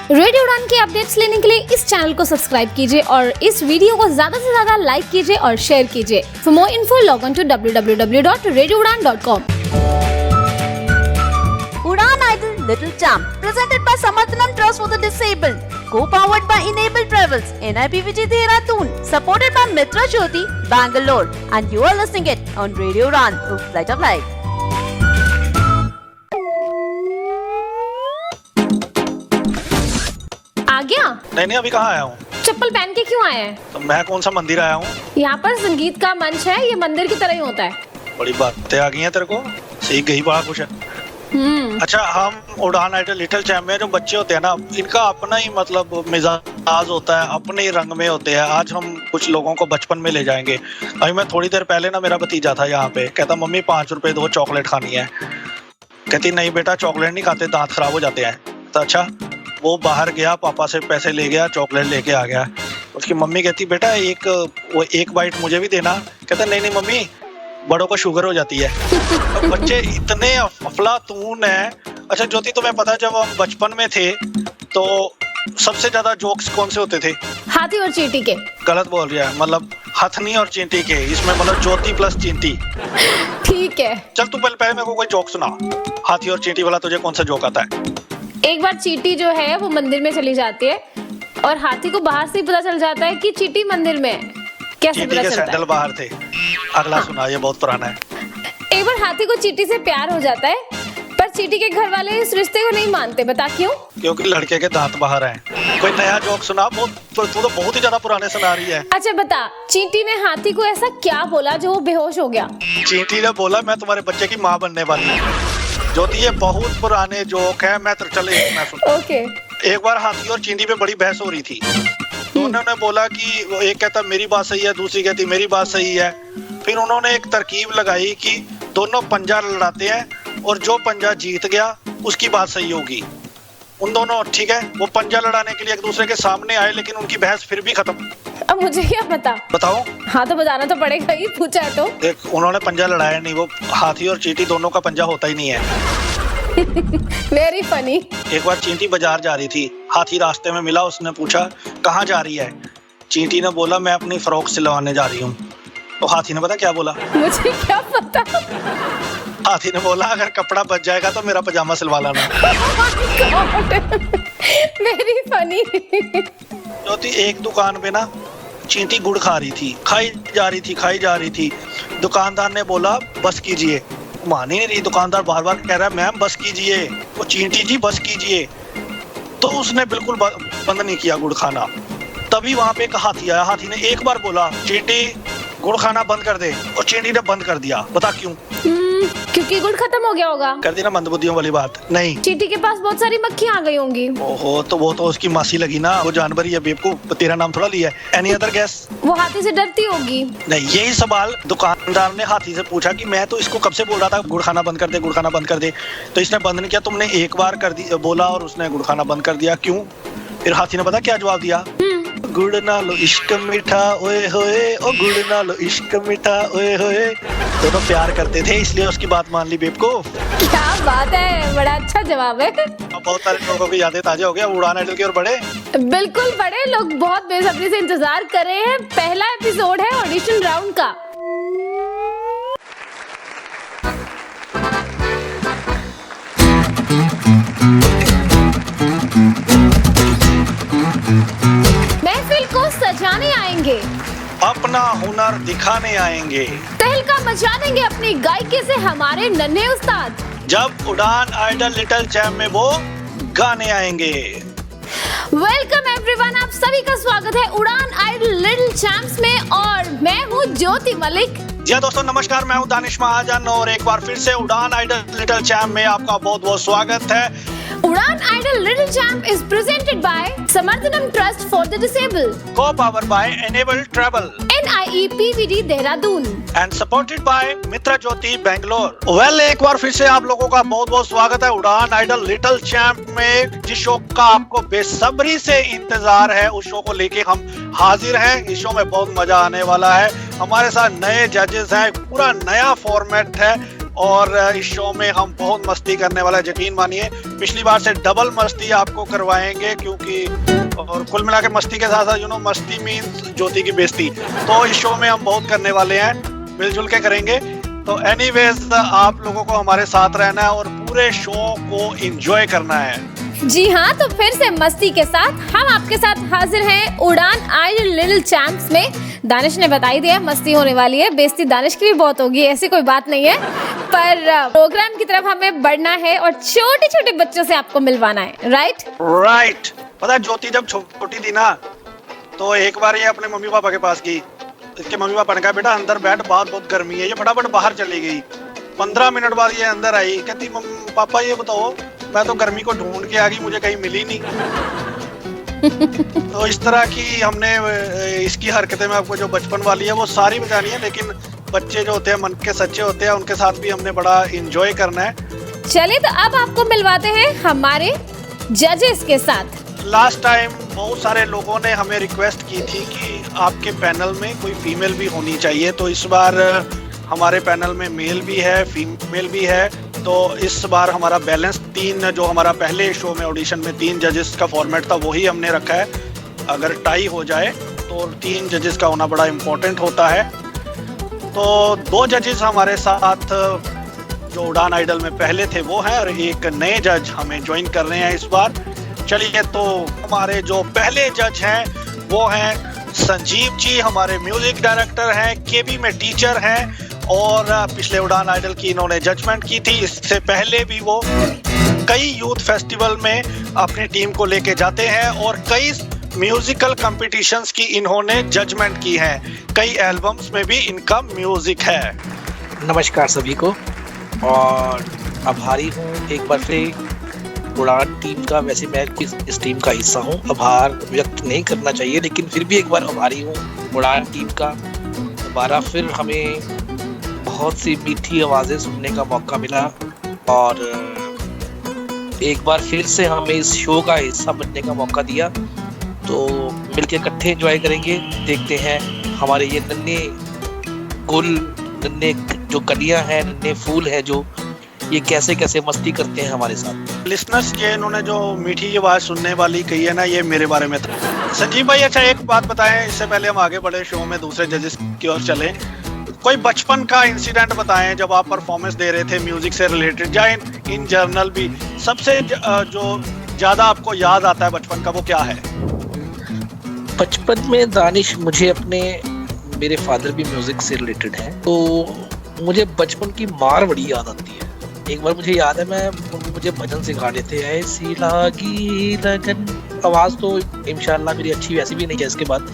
Radio उड़ान की updates लेने के लिए इस चैनल को सब्सक्राइब कीजिए और इस वीडियो को ज्यादा से ज्यादा लाइक कीजिए और शेयर कीजिए। For more info log on to www.radioudan.com। Udan Idol Little Champ, presented by Samarthanam Trust for the Disabled, co-powered by Enable Travels, NIPVG Dehradun, supported by Mitra Jyoti, Bangalore, and you are listening it on Radio Udan, Flight of Life. आ गया? नहीं अभी कहाँ आया हूँ। चप्पल पहन के क्यों आए हैं? तो मैं कौन सा मंदिर आया हूँ। यहाँ पर संगीत का मंच है, ये मंदिर की तरह ही होता है। बड़ी बातें आ गई हैं तेरे को, सीख गई बड़ा कुछ है। अच्छा, हम उड़ान आइडल लिटिल चैम्प में जो बच्चे होते हैं ना, इनका अपना ही मतलब मिजाज होता है, अपने ही रंग में होते हैं। आज हम कुछ लोगों को बचपन में ले जाएंगे। अभी मैं थोड़ी देर पहले ना, मेरा भतीजा था यहाँ पे, कहता मम्मी 5 रुपए दो, चॉकलेट खानी है। कहती नहीं बेटा चॉकलेट नहीं खाते, दांत खराब हो जाते हैं। तो अच्छा, वो बाहर गया, पापा से पैसे ले गया, चॉकलेट लेके आ गया। उसकी मम्मी कहती बेटा एक बाइट मुझे भी देना। कहता नहीं मम्मी, बड़ों को शुगर हो जाती है। तो बच्चे इतने अफलातून है। अच्छा ज्योति, तुम्हें पता है जब हम बचपन में थे तो सबसे ज्यादा जोक्स कौन से होते थे? हाथी और चींटी के। गलत बोल रहा है, मतलब हथनी और चींटी के, इसमें मतलब ज्योति प्लस चींटी। ठीक है, चल तू पहले मेरे को कोई जोक सुना। हाथी और चींटी वाला तुझे कौन सा जोक आता है? एक बार चींटी जो है वो मंदिर में चली जाती है और हाथी को बाहर से ही पता चल जाता है कि चींटी मंदिर में है। कैसे चींटी पता के चलता है? सैंडल बाहर थे। अगला सुना, ये बहुत पुराना है। एक बार हाथी को चींटी से प्यार हो जाता है, पर चींटी के घर वाले इस रिश्ते को नहीं मानते। बता क्यों? क्योंकि लड़के के दांत बाहर हैं। कोई नया जोक सुना, तू तो बहुत ही ज्यादा पुराने सुना रही है। अच्छा बता, चींटी ने हाथी को ऐसा क्या बोला जो वो बेहोश हो गया? चींटी ने बोला मैं तुम्हारे बच्चे की माँ बनने वाली हूँ। ज्योति ये बहुत पुराने जोक है, मैं तो चले मैं सुन। ओके। एक बार हाथी और चींटी पे बड़ी बहस हो रही थी। तो उन्होंने बोला कि वो एक कहता मेरी बात सही है, दूसरी कहती मेरी बात सही है। फिर उन्होंने एक तरकीब लगाई कि दोनों पंजा लड़ाते हैं और जो पंजा जीत गया उसकी बात सही होगी। उन दोनों ठीक है, वो पंजा लड़ाने के लिए एक दूसरे के सामने आए, लेकिन उनकी बहस फिर भी खत्म। अब मुझे क्या पता? बताओ। हाँ तो बताना तो पड़ेगा ही, पूछा है तो। देख, उन्होंने पंजा लड़ाया नहीं, वो हाथी और चींटी दोनों का पंजा होता ही नहीं है। Very funny. एक बार चींटी बाजार जा रही थी, हाथी रास्ते में मिला, उसने पूछा कहाँ जा रही है? चींटी ने बोला मैं अपनी फ्रॉक सिलवाने जा रही हूँ। तो हाथी ने पता क्या बोला? मुझे क्या पता। हाथी ने बोला अगर कपड़ा बच जाएगा तो मेरा पजामा सिलवा लाना। Very funny. ज्योति, एक दुकान पे ना चींटी गुड़ खा रही थी, खाई जा रही थी। दुकानदार ने बोला बस कीजिए। मान ही नहीं रही, दुकानदार बार बार कह रहा है मैम बस कीजिए। वो चींटी जी बस कीजिए। तो उसने बिल्कुल बंद नहीं किया गुड़ खाना। तभी वहां पे एक हाथी आया। हाथी ने एक बार बोला चींटी गुड़ खाना बंद कर दे, और चींटी ने बंद कर दिया। बता क्यों? क्योंकि गुड़ खत्म हो गया होगा। कर दी ना मंदबुद्धियों वाली बात। नहीं, चींटी के पास बहुत सारी मक्खियां आ गई होंगी। ओहो, तो वो तो उसकी मासी लगी ना, वो जानवर ही है बेवकूफ, तेरा नाम थोड़ा लिया है। Any other guess? वो हाथी से डरती होगी। नहीं, यही सवाल दुकानदार ने हाथी से पूछा कि मैं तो इसको कब से बोल रहा था गुड़ खाना बंद कर दे, गुड़ खाना बंद कर दे, तो इसने बंद नहीं किया। तुमने एक बार कर दी बोला और उसने गुड़ खाना बंद कर दिया, क्यों? फिर हाथी ने पता क्या जवाब दिया? गुड़ ना लो इश्क मीठा ओए होए, ओ गुड़ ना लो इश्क मीठा ओए होए। दोनों प्यार करते थे इसलिए उसकी बात मान ली बेवकूफ। क्या बात है, बड़ा अच्छा जवाब है। अब बहुत सारे लोगों की यादें ताजा हो गया उड़ान आइडल की ओर बढ़े। बिल्कुल, बड़े लोग बहुत बेसब्री से इंतजार कर रहे हैं। पहला एपिसोड है ऑडिशन राउंड का। महफिल को सजाने आएंगे, अपना हुनर दिखाने आएंगे, तहलका मचा देंगे अपनी गायकी से हमारे नन्हे उस्ताद। जब उड़ान आइडल लिटिल चैम्प में वो गाने आएंगे। वेलकम एवरीवन, आप सभी का स्वागत है उड़ान आइडल लिटिल चैम्प्स में, और मैं हूँ ज्योति मलिक। जी हाँ दोस्तों, नमस्कार, मैं हूँ दानिश महाजन और एक बार फिर से उड़ान आइडल लिटिल चैम्प में आपका बहुत बहुत स्वागत है। Udan Idol Little Champ is presented by Samarthanam Trust for the Disabled, Co-powered by Enable Travel, NIEPVD Dehradun, and supported by Mitra Jyoti Bangalore। Well, एक बार फिर से आप लोगों का बहुत बहुत स्वागत है उड़ान आइडल लिटिल चैम्प में। जिस शो का आपको बेसब्री से इंतजार है, उस शो को लेके हम हाजिर हैं। इस शो में बहुत मजा आने वाला है। हमारे साथ नए जजेस हैं, पूरा नया फॉर्मेट है। और इस शो में हम बहुत मस्ती करने वाला है, यकीन मानिए पिछली बार से डबल मस्ती आपको करवाएंगे, क्योंकि और कुल मिला के मस्ती के साथ साथ मस्ती मीन्स ज्योति की बेइज्जती, तो इस शो में हम बहुत करने वाले हैं, मिलजुल के करेंगे। तो एनीवेज आप लोगों को हमारे साथ रहना है और पूरे शो को एंजॉय करना है। जी हाँ, तो फिर से मस्ती के साथ हम आपके साथ हाजिर हैं उड़ान आइडल लिटिल चैंप्स में। दानिश ने बता ही दिया मस्ती होने वाली है, बेइज्जती दानिश की भी बहुत होगी, ऐसी कोई बात नहीं है, पर प्रोग्राम की तरफ हमें बढ़ना है और छोटे छोटे बच्चों से आपको मिलवाना है। राइट। पता है ज्योति जब छोटी थी ना, तो एक बार ये अपने मम्मी पापा के पास गई, इसके मम्मी पापा ने कहा बेटा अंदर बैठ, बाहर बहुत गर्मी है, ये फटाफट बाहर चली गई। 15 मिनट बाद ये अंदर आई, कहती पापा ये बताओ, मैं तो गर्मी को ढूंढ के आ गई, मुझे कहीं मिली नहीं। तो इस तरह की हमने इसकी हरकतें में आपको जो बचपन वाली है वो सारी बतानी है, लेकिन बच्चे जो होते हैं मन के सच्चे होते हैं, उनके साथ भी हमने बड़ा एंजॉय करना है। चलिए तो अब आपको मिलवाते हैं हमारे जजेस के साथ। लास्ट टाइम बहुत सारे लोगों ने हमें रिक्वेस्ट की थी कि आपके पैनल में कोई फीमेल भी होनी चाहिए, तो इस बार हमारे पैनल में मेल भी है फीमेल भी है, तो इस बार हमारा बैलेंस 3, जो हमारा पहले शो में ऑडिशन में 3 जजेस का फॉर्मेट था वही हमने रखा है। अगर टाई हो जाए तो 3 जजेस का होना बड़ा इम्पोर्टेंट होता है। तो 2 जजेस हमारे साथ जो उड़ान आइडल में पहले थे वो हैं, और एक नए जज हमें ज्वाइन कर रहे हैं इस बार। चलिए तो हमारे जो पहले जज हैं वो हैं संजीव जी, हमारे म्यूजिक डायरेक्टर हैं, केबी में टीचर हैं, और पिछले उड़ान आइडल की इन्होंने जजमेंट की थी। इससे पहले भी वो कई यूथ फेस्टिवल में अपनी टीम को लेके जाते हैं और कई म्यूजिकल कॉम्पिटिशन्स की इन्होंने जजमेंट की है, कई एल्बम्स में भी इनका म्यूजिक है। नमस्कार सभी को, और आभारी हूँ एक बार से उड़ान टीम का। वैसे मैं इस टीम का हिस्सा हूँ, आभार व्यक्त नहीं करना चाहिए, लेकिन फिर भी एक बार आभारी हूँ उड़ान टीम का। दोबारा फिर हमें बहुत सी मीठी आवाज़ें सुनने का मौका मिला, और एक बार फिर से हमें इस शो का हिस्सा बनने का मौका दिया, तो मिलकर इकट्ठे एंजॉय करेंगे। देखते हैं हमारे ये नन्हे गुल, नन्हे जो कलियां हैं, नन्हे फूल हैं, जो ये कैसे कैसे मस्ती करते हैं हमारे साथ। लिसनर्स ये इन्होंने जो मीठी आवाज सुनने वाली कही है ना, ये मेरे बारे में था। संजीव भाई अच्छा एक बात बताएं, इससे पहले हम आगे बढ़े शो में दूसरे जजेस की ओर चले, कोई बचपन का इंसिडेंट बताएं जब आप परफॉर्मेंस दे रहे थे म्यूजिक से रिलेटेड, या इन जर्नल भी सबसे जो ज्यादा आपको याद आता है बचपन का, वो क्या है? बचपन में दानिश, मुझे अपने मेरे फादर भी म्यूजिक से रिलेटेड है, तो मुझे बचपन की मार बड़ी याद आती है। एक बार मुझे याद है, मुझे भजन सिखा देते हैं, ऐसी लागी लगन। आवाज़ तो इंशाल्लाह मेरी अच्छी वैसी भी नहीं है इसके बाद,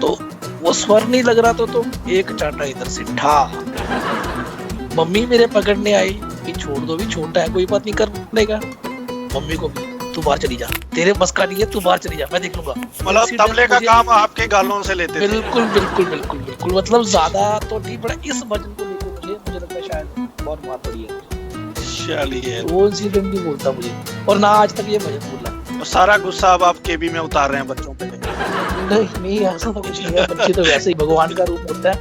तो वो स्वर नहीं लग रहा तो एक चाटा इधर से ठा। मम्मी मेरे पकड़ने आई कि छोड़ दो, भी छोटा है कोई बात नहीं, कर लेगा। मम्मी को तू बाहर चली जा, तेरे बस का नहीं है, तू बाहर चली जा, मैं देख लूंगा। मतलब तबले का काम आपके गालों से लेते थे? बिल्कुल बिल्कुल बिल्कुल बिल्कुल, मतलब ज्यादा तो नहीं पड़ा, इस भजन को लेकर मुझे लगता है शायद बहुत मार पड़ी है। चलिए, वो इंसिडेंट नहीं बोलता मुझे, और ना आज तक ये भजन बोला। और सारा गुस्सा अब आप केबी में उतार रहे हैं बच्चों पे? नहीं ऐसा तो कुछ नहीं है, बच्चे तो वैसे ही भगवान का रूप होता है।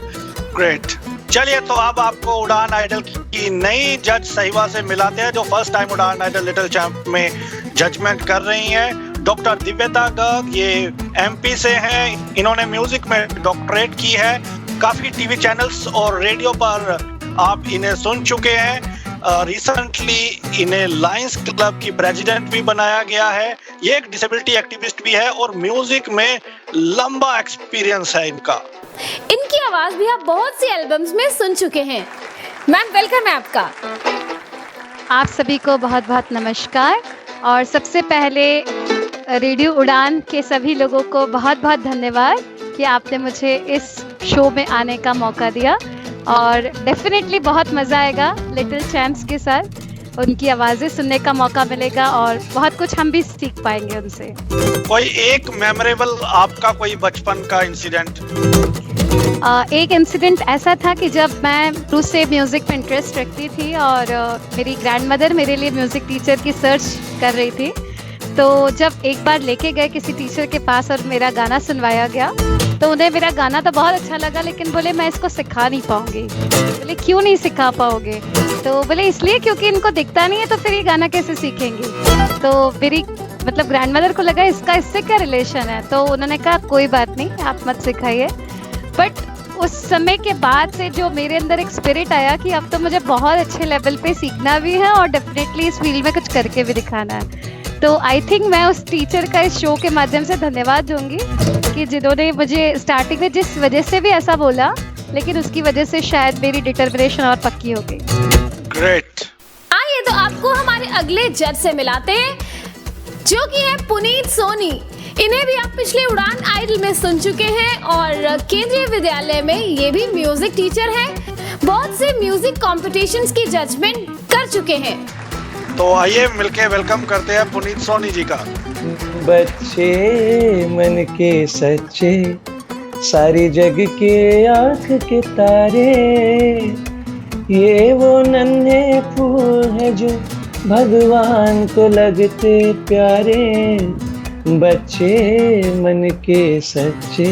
ग्रेट। चलिए तो अब आपको उड़ान आइडल की नई जज सहीवा से मिलाते हैं, जो फर्स्ट टाइम उड़ान आइडल लिटिल चैंप में जजमेंट कर रही हैं। डॉक्टर दिव्यता गर्ग, ये एमपी से हैं, इन्होंने म्यूजिक में डॉक्टरेट की है, काफी टीवी चैनल्स और रेडियो पर आप इन्हें सुन चुके हैं। रिसेंटली इन्हें लायंस क्लब की प्रेसिडेंट भी बनाया गया है। ये एक डिसेबिलिटी एक्टिविस्ट भी है और म्यूजिक में लंबा एक्सपीरियंस है इनका। इनकी आवाज भी आप बहुत सी एल्बम्स में सुन चुके हैं। मैम वेलकम है आपका। आप सभी को बहुत बहुत नमस्कार, और सबसे पहले रेडियो उड़ान के सभी लोगों को बहुत बहुत धन्यवाद कि आपने मुझे इस शो में आने का मौका दिया, और डेफिनेटली बहुत मज़ा आएगा लिटिल चैंप्स के साथ। उनकी आवाज़ें सुनने का मौका मिलेगा और बहुत कुछ हम भी सीख पाएंगे उनसे। कोई एक मेमोरेबल आपका कोई बचपन का इंसिडेंट? एक इंसिडेंट ऐसा था कि जब मैं शुरू से म्यूज़िक में इंटरेस्ट रखती थी, और मेरी ग्रैंडमदर मेरे लिए म्यूज़िक टीचर की सर्च कर रही थी, तो जब एक बार लेके गए किसी टीचर के पास और मेरा गाना सुनवाया गया, तो उन्हें मेरा गाना तो बहुत अच्छा लगा, लेकिन बोले मैं इसको सिखा नहीं पाऊंगी। बोले क्यों नहीं सिखा पाओगे? तो बोले इसलिए क्योंकि इनको दिखता नहीं है, तो फिर ये गाना कैसे सीखेंगे। तो मेरी मतलब ग्रैंडमदर को लगा इसका इससे क्या रिलेशन है, तो उन्होंने कहा कोई बात नहीं, आप मत सिखाइए। बट उस समय के बाद से जो मेरे अंदर एक स्पिरिट आया कि अब तो मुझे बहुत अच्छे लेवल पे सीखना भी है और डेफिनेटली इस फील्ड में कुछ करके भी दिखाना है। तो आई थिंक मैं उस टीचर का इस शो के माध्यम से धन्यवाद दूंगी कि जिन्होंने मुझे स्टार्टिंग में जिस वजह से भी ऐसा बोला, लेकिन उसकी वजह से शायद मेरी डिटर्मिनेशन और पक्की हो गई। ग्रेट। आइए तो आपको हमारे अगले जज से मिलाते हैं, जो कि है पुनीत सोनी। इन्हें भी आप पिछले उड़ान आइडल में सुन चुके हैं और केंद्रीय विद्यालय में ये भी म्यूजिक टीचर हैं। बहुत से म्यूजिक कॉम्पिटिशन्स की जजमेंट कर चुके हैं। तो आइए मिलके वेलकम करते हैं पुनीत सोनी जी का। बच्चे मन के सच्चे, सारी जग के आँख के तारे, ये वो नन्हे फूल है जो भगवान को लगते प्यारे, बच्चे मन के सच्चे।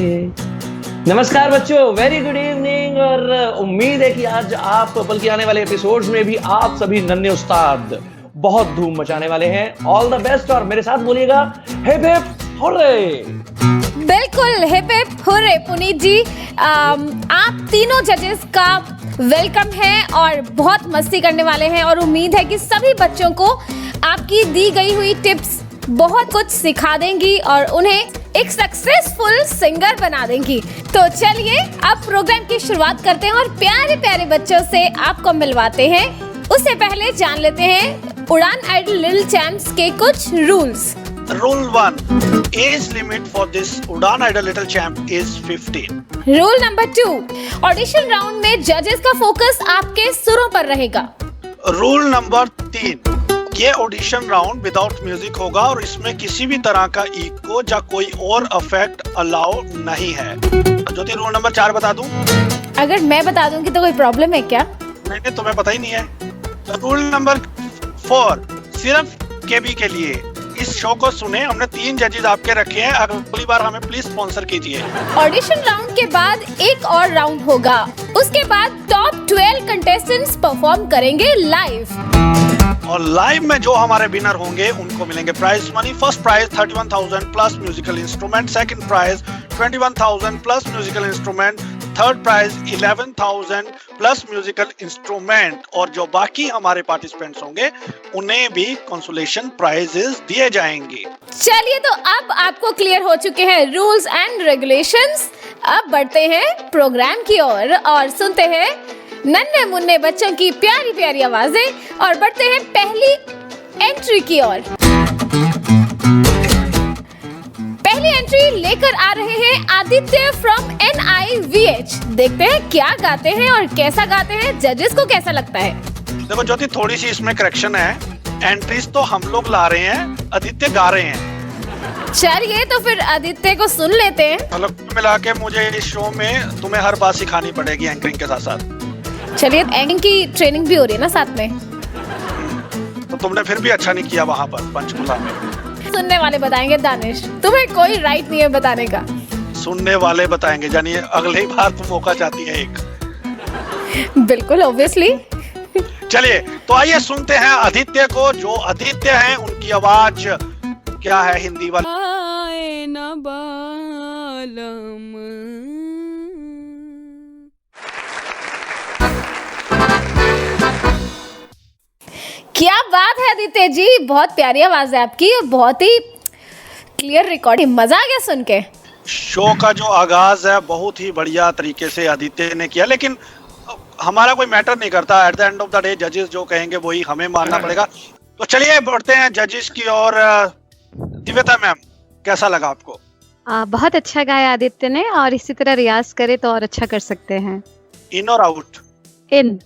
नमस्कार बच्चों, वेरी गुड इवनिंग। और उम्मीद है कि आज आप बल्कि आने वाले एपिसोड्स में भी आप सभी नन्हे उस्ताद बहुत धूम मचाने वाले हैं। All the best. और मेरे साथ बोलिएगा हिप हिप हुर्रे। बिल्कुल, हिप हिप हुर्रे। पुनीत जी, आप तीनों जजेस का वेलकम है और बहुत मस्ती करने वाले हैं और उम्मीद है कि सभी बच्चों को आपकी दी गई हुई टिप्स बहुत कुछ सिखा देंगी और उन्हें एक सक्सेसफुल सिंगर बना देंगी। तो चलिए अब प्रोग्राम की शुरुआत करते हैं और प्यारे प्यारे बच्चों से आपको मिलवाते हैं। उससे पहले जान लेते हैं उड़ान आइडल लिटिल चैम्प्स के कुछ rules. Rule 1. Age limit for this Udaan Idol Little Champ is 15. Rule number 2, audition round में जजेस का फोकस आपके सुरों पर रहेगा। रूल नंबर 3, ये ऑडिशन राउंड विदाउट म्यूजिक होगा और इसमें किसी भी तरह का इको या कोई और इफेक्ट अलाउ नहीं है। ज्योति, रूल नंबर 4 बता दूं? अगर मैं बता दूंगी तो कोई प्रॉब्लम है क्या? नहीं, तुम्हें पता ही नहीं है। रूल नंबर 4, सिर्फ केबी के लिए इस शो को सुने। हमने 3 जजेस आपके रखे हैं, अगली बार हमें प्लीज स्पॉन्सर कीजिए। ऑडिशन राउंड के बाद एक और राउंड होगा, उसके बाद टॉप 12 कंटेस्टेंट्स परफॉर्म करेंगे लाइव। और लाइव में जो हमारे विनर होंगे उनको मिलेंगे prize money. First prize 31,000 plus musical instrument, second prize 21,000 plus musical instrument, third prize 11,000 plus musical instrument और जो बाकी हमारे पार्टिसिपेंट्स होंगे उन्हें भी कंसोलेशन प्राइजेस दिए जाएंगे। चलिए तो अब आपको क्लियर हो चुके हैं रूल्स एंड रेगुलेशंस। अब बढ़ते हैं प्रोग्राम की ओर और सुनते हैं नन्हे मुन्ने बच्चों की प्यारी प्यारी आवाजें और बढ़ते हैं पहली एंट्री की ओर। पहली एंट्री लेकर आ रहे हैं आदित्य फ्रॉम NIVH। देखते हैं क्या गाते हैं और कैसा गाते हैं, जजेस को कैसा लगता है। देखो ज्योति, थोड़ी सी इसमें करेक्शन है। एंट्रीज तो हम लोग ला रहे हैं, आदित्य गा रहे हैं। चलिए तो फिर आदित्य को सुन लेते हैं। मतलब मिला के मुझे इस शो में तुम्हें हर बात सिखानी पड़ेगी एंकरिंग के साथ साथ। चलिए, एंकरिंग की ट्रेनिंग भी हो रही है ना साथ में। तो तुमने फिर भी अच्छा नहीं किया वहाँ पर पंचकुला में। सुनने वाले बताएंगे दानिश, तुम्हें कोई राइट नहीं है बताने का। सुनने वाले बताएंगे, यानी अगली बार तुम मौका चाहती है एक। बिल्कुल, ऑब्वियसली। चलिए तो आइए सुनते हैं आदित्य को। जो आदित्य हैं उनकी आवाज क्या है हिंदी वाली। आए न बालम। क्या बात है आदित्य जी, बहुत प्यारी आवाज है आपकी, बहुत ही क्लियर रिकॉर्डिंग, मजा आ गया सुन के। शो का जो आगाज है बहुत ही बढ़िया तरीके से आदित्य ने किया, लेकिन हमारा कोई मैटर नहीं करता। At the end of the day जजेस जो कहेंगे वही हमें मानना पड़ेगा। तो चलिए बढ़ते हैं जजेस की ओर। दिव्यता मैम, कैसा लगा आपको? बहुत अच्छा गाया आदित्य ने और इसी तरह रियाज करे तो और अच्छा कर सकते हैं। इन और आउट? इन।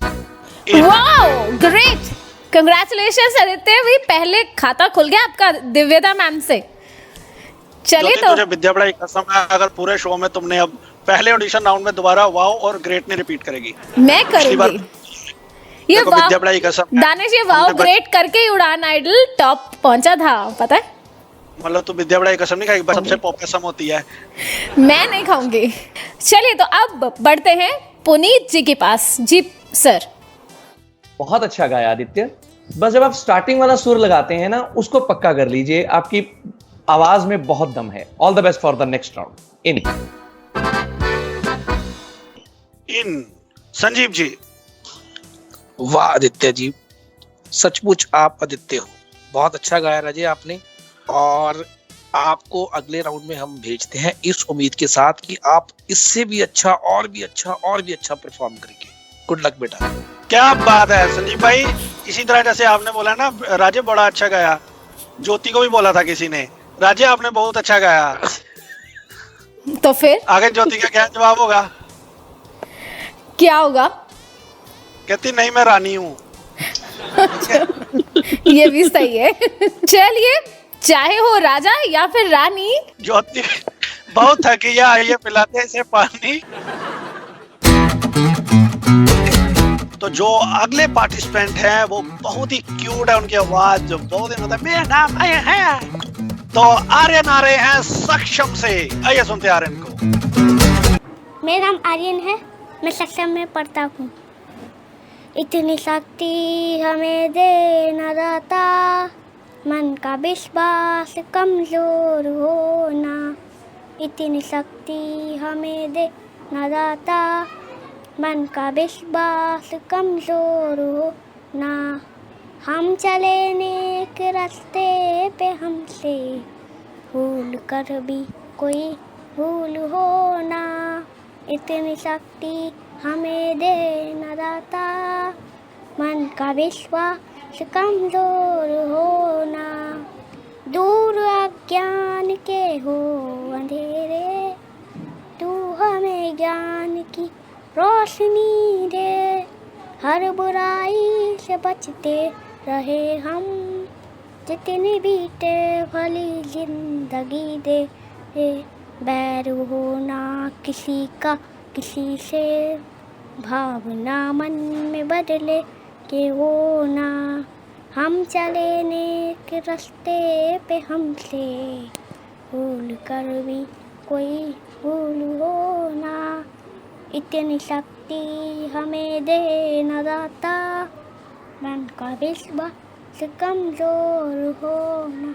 वाओ, ग्रेट, कंग्रेचुलेशंस आदित्य, भी पहले खाता खुल गया आपका दिव्यता मैम से। चलिए तो तुझे विद्या पढ़ाई कसम है, अगर पूरे शो में तुमने अब पहले ऑडिशन राउंड में दोबारा वाओ और ग्रेट ने रिपीट करेगी। मैं करूंगी ये वाओ, विद्या पढ़ाई कसम। दानिश, ये वाओ ग्रेट करके ही उड़ान आइडल टॉप पहुंचा था, पता है? मतलब तू विद्या बड़ाई कसम नहीं खाएगी, बस सबसे पॉप कसम होती है। मैं नहीं खाऊंगी। चलिए तो अब बढ़ते हैं पुनीत जी के पास। जी सर। बहुत अच्छा गाया आदित्य। बस जब आप स्टार्टिंग वाला सुर लगाते हैं ना, उसको पक्का कर लीजिए, आपकी आवाज में बहुत दम है। All the best for the next round. इन संजीव जी। वाह आदित्य जी, सचमुच आप आदित्य हो। बहुत अच्छा गाया राजे आपने, और आपको अगले राउंड में हम भेजते हैं इस उम्मीद के साथ कि आप इससे भी अच्छा और भी अच्छा और भी अच्छा परफॉर्म करेंगे। गुड लक बेटा। क्या बात है संजीव भाई, इसी तरह जैसे आपने बोला ना राजे बड़ा अच्छा गाया, ज्योति को भी बोला था किसी ने, राजे आपने बहुत अच्छा गाया। तो फिर आगे ज्योति का क्या जवाब होगा? क्या होगा? कहती नहीं मैं रानी हूँ। ये भी सही है। चलिए, चाहे हो राजा या फिर रानी। ज्योति बहुत थकी है, आइए पिलाते हैं इसे पानी। तो जो अगले पार्टिसिपेंट हैं वो बहुत ही क्यूट है, उनकी आवाज जो बहुत ही मतलब मेरा नाम आर्यन है। तो आर्यन आ रहे हैं सक्षम से, आइए सुनते हैं आर्यन को। मेरा नाम आर्यन है, मैं सक्षम में पढ़ता हूँ। इतनी शक्ति हमें दे न दाता, मन का विश्वास कमजोर होना। इतनी शक्ति हमें दे न दाता, मन का विश्वास कमजोर होना। हम चले नेक रास्ते पे, हमसे भूल कर भी कोई भूल होना। इतनी शक्ति हमें दे न दाता, मन का विश्वास कमजोर होना। दूर अज्ञान के हो अंधेरे, तू हमें ज्ञान की रोशनी दे। हर बुराई से बचते रहे हम, जितनी बीते भली जिंदगी दे। बैर होना किसी का किसी से, भावना मन में बदले के होना। हम चले नेक रास्ते पे, हमसे भूल कर भी कोई भूल होना। इतनी शक्ति हमें दे न दाता, मन का विश्वास कमजोर होना।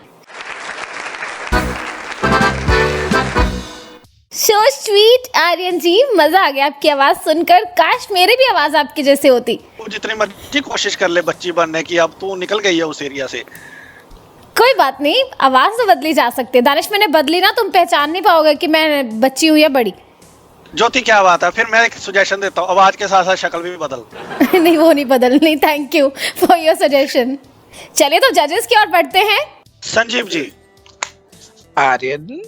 सो स्वीट आर्यन जी, मजा आ गया आपकी आवाज सुनकर। काश मेरी भी आवाज आपकी जैसे होती। तू जितनी मर्जी कोशिश कर ले बच्ची बनने की, अब तू निकल गई है उस एरिया से। कोई बात नहीं, आवाज तो बदली जा सकती है। दानिश मैंने बदली ना, तुम पहचान नहीं पाओगे कि मैं बच्ची हूँ या बड़ी। ज्योति क्या बात है, फिर मैं एक सजेशन देता हूँ, आवाज के साथ साथ शक्ल भी बदल। नहीं वो नहीं बदलनी। Thank you for your suggestion. चलिए तो जजेस की ओर बढ़ते हैं। संजीव जी। आर्यन,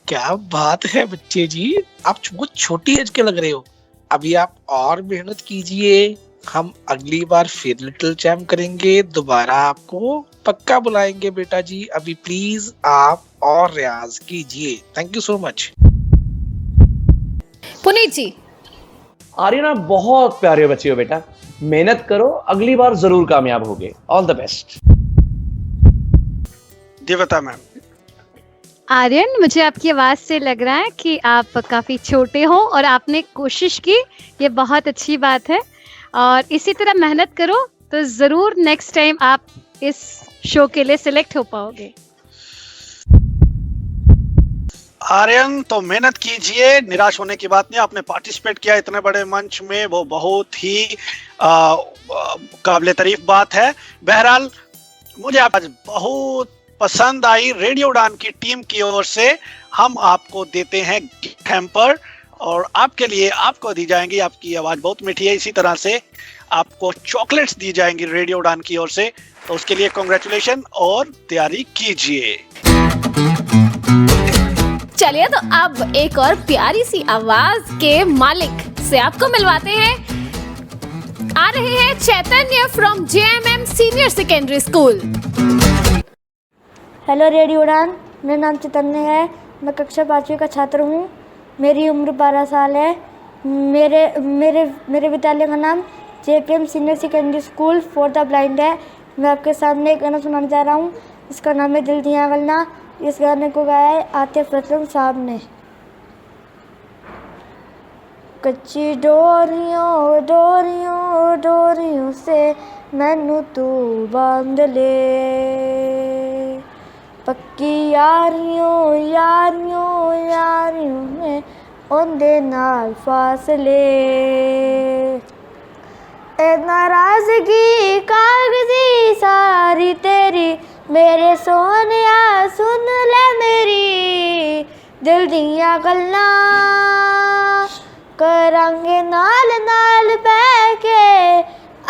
क्या बात है बच्चे जी, आप बहुत छोटी एज के लग रहे हो। अभी आप और मेहनत कीजिए, हम अगली बार फिर लिटिल चैम्प करेंगे, दोबारा आपको पक्का बुलाएंगे बेटा जी। अभी प्लीज आप और रियाज कीजिए। Thank you so much. Puneet ji. Aryan, आप बहुत प्यारे बच्चे हो बेटा, मेहनत करो, अगली बार जरूर कामयाब होगे। All the best. दिव्यता मैम। आर्यन, मुझे आपकी आवाज़ से लग रहा है कि आप काफ़ी छोटे हो और आपने कोशिश की, ये बहुत अच्छी बात है। और इसी तरह मेहनत करो तो ज़रूर नेक्स्ट टाइम आप इस शो के लिए सिलेक्ट हो पाओगे। आर्यन, तो मेहनत कीजिए, निराश होने की बात नहीं। आपने पार्टिसिपेट किया इतने बड़े मंच में, वो बहुत ही काबिले तारीफ बात है। बहरहाल मुझे आज बहुत पसंद आई। रेडियो उड़ान की टीम की ओर से हम आपको देते हैं गिफ्ट हैम्पर, और आपके लिए आपको दी जाएंगी, आपकी आवाज बहुत मीठी है, इसी तरह से आपको चॉकलेट्स दी जाएंगी रेडियो उड़ान की ओर से। तो उसके लिए कांग्रेचुलेशन और तैयारी कीजिए। चलिए तो अब एक और प्यारी सी आवाज के मालिक से आपको मिलवाते हैं। आ रहे हैं Chaitanya from JMM senior secondary school. Hello radio Udaan, मेरा नाम चैतन्य है, मैं कक्षा 5वीं का छात्र हूँ। मेरी उम्र 12 साल है। मेरे विद्यालय का नाम JPM senior secondary school for the blind है। मैं आपके सामने एक गाना सुनाने जा रहा हूँ। इसका नाम है दिल दिया गलना। इस गाने को गाया है आतिफ असलम साहब ने। कच्ची डोरियों डोरियों डोरियों से मैनू तू बांध ले, पक्की यारियों यारियों यारियों में ओंदे नाल फासले। ए नाराज़गी कागज़ी सारी तेरी, मेरे सोनिया सुन ले मेरी दिल दियां गल्लां, करांगे नाल नाल बह के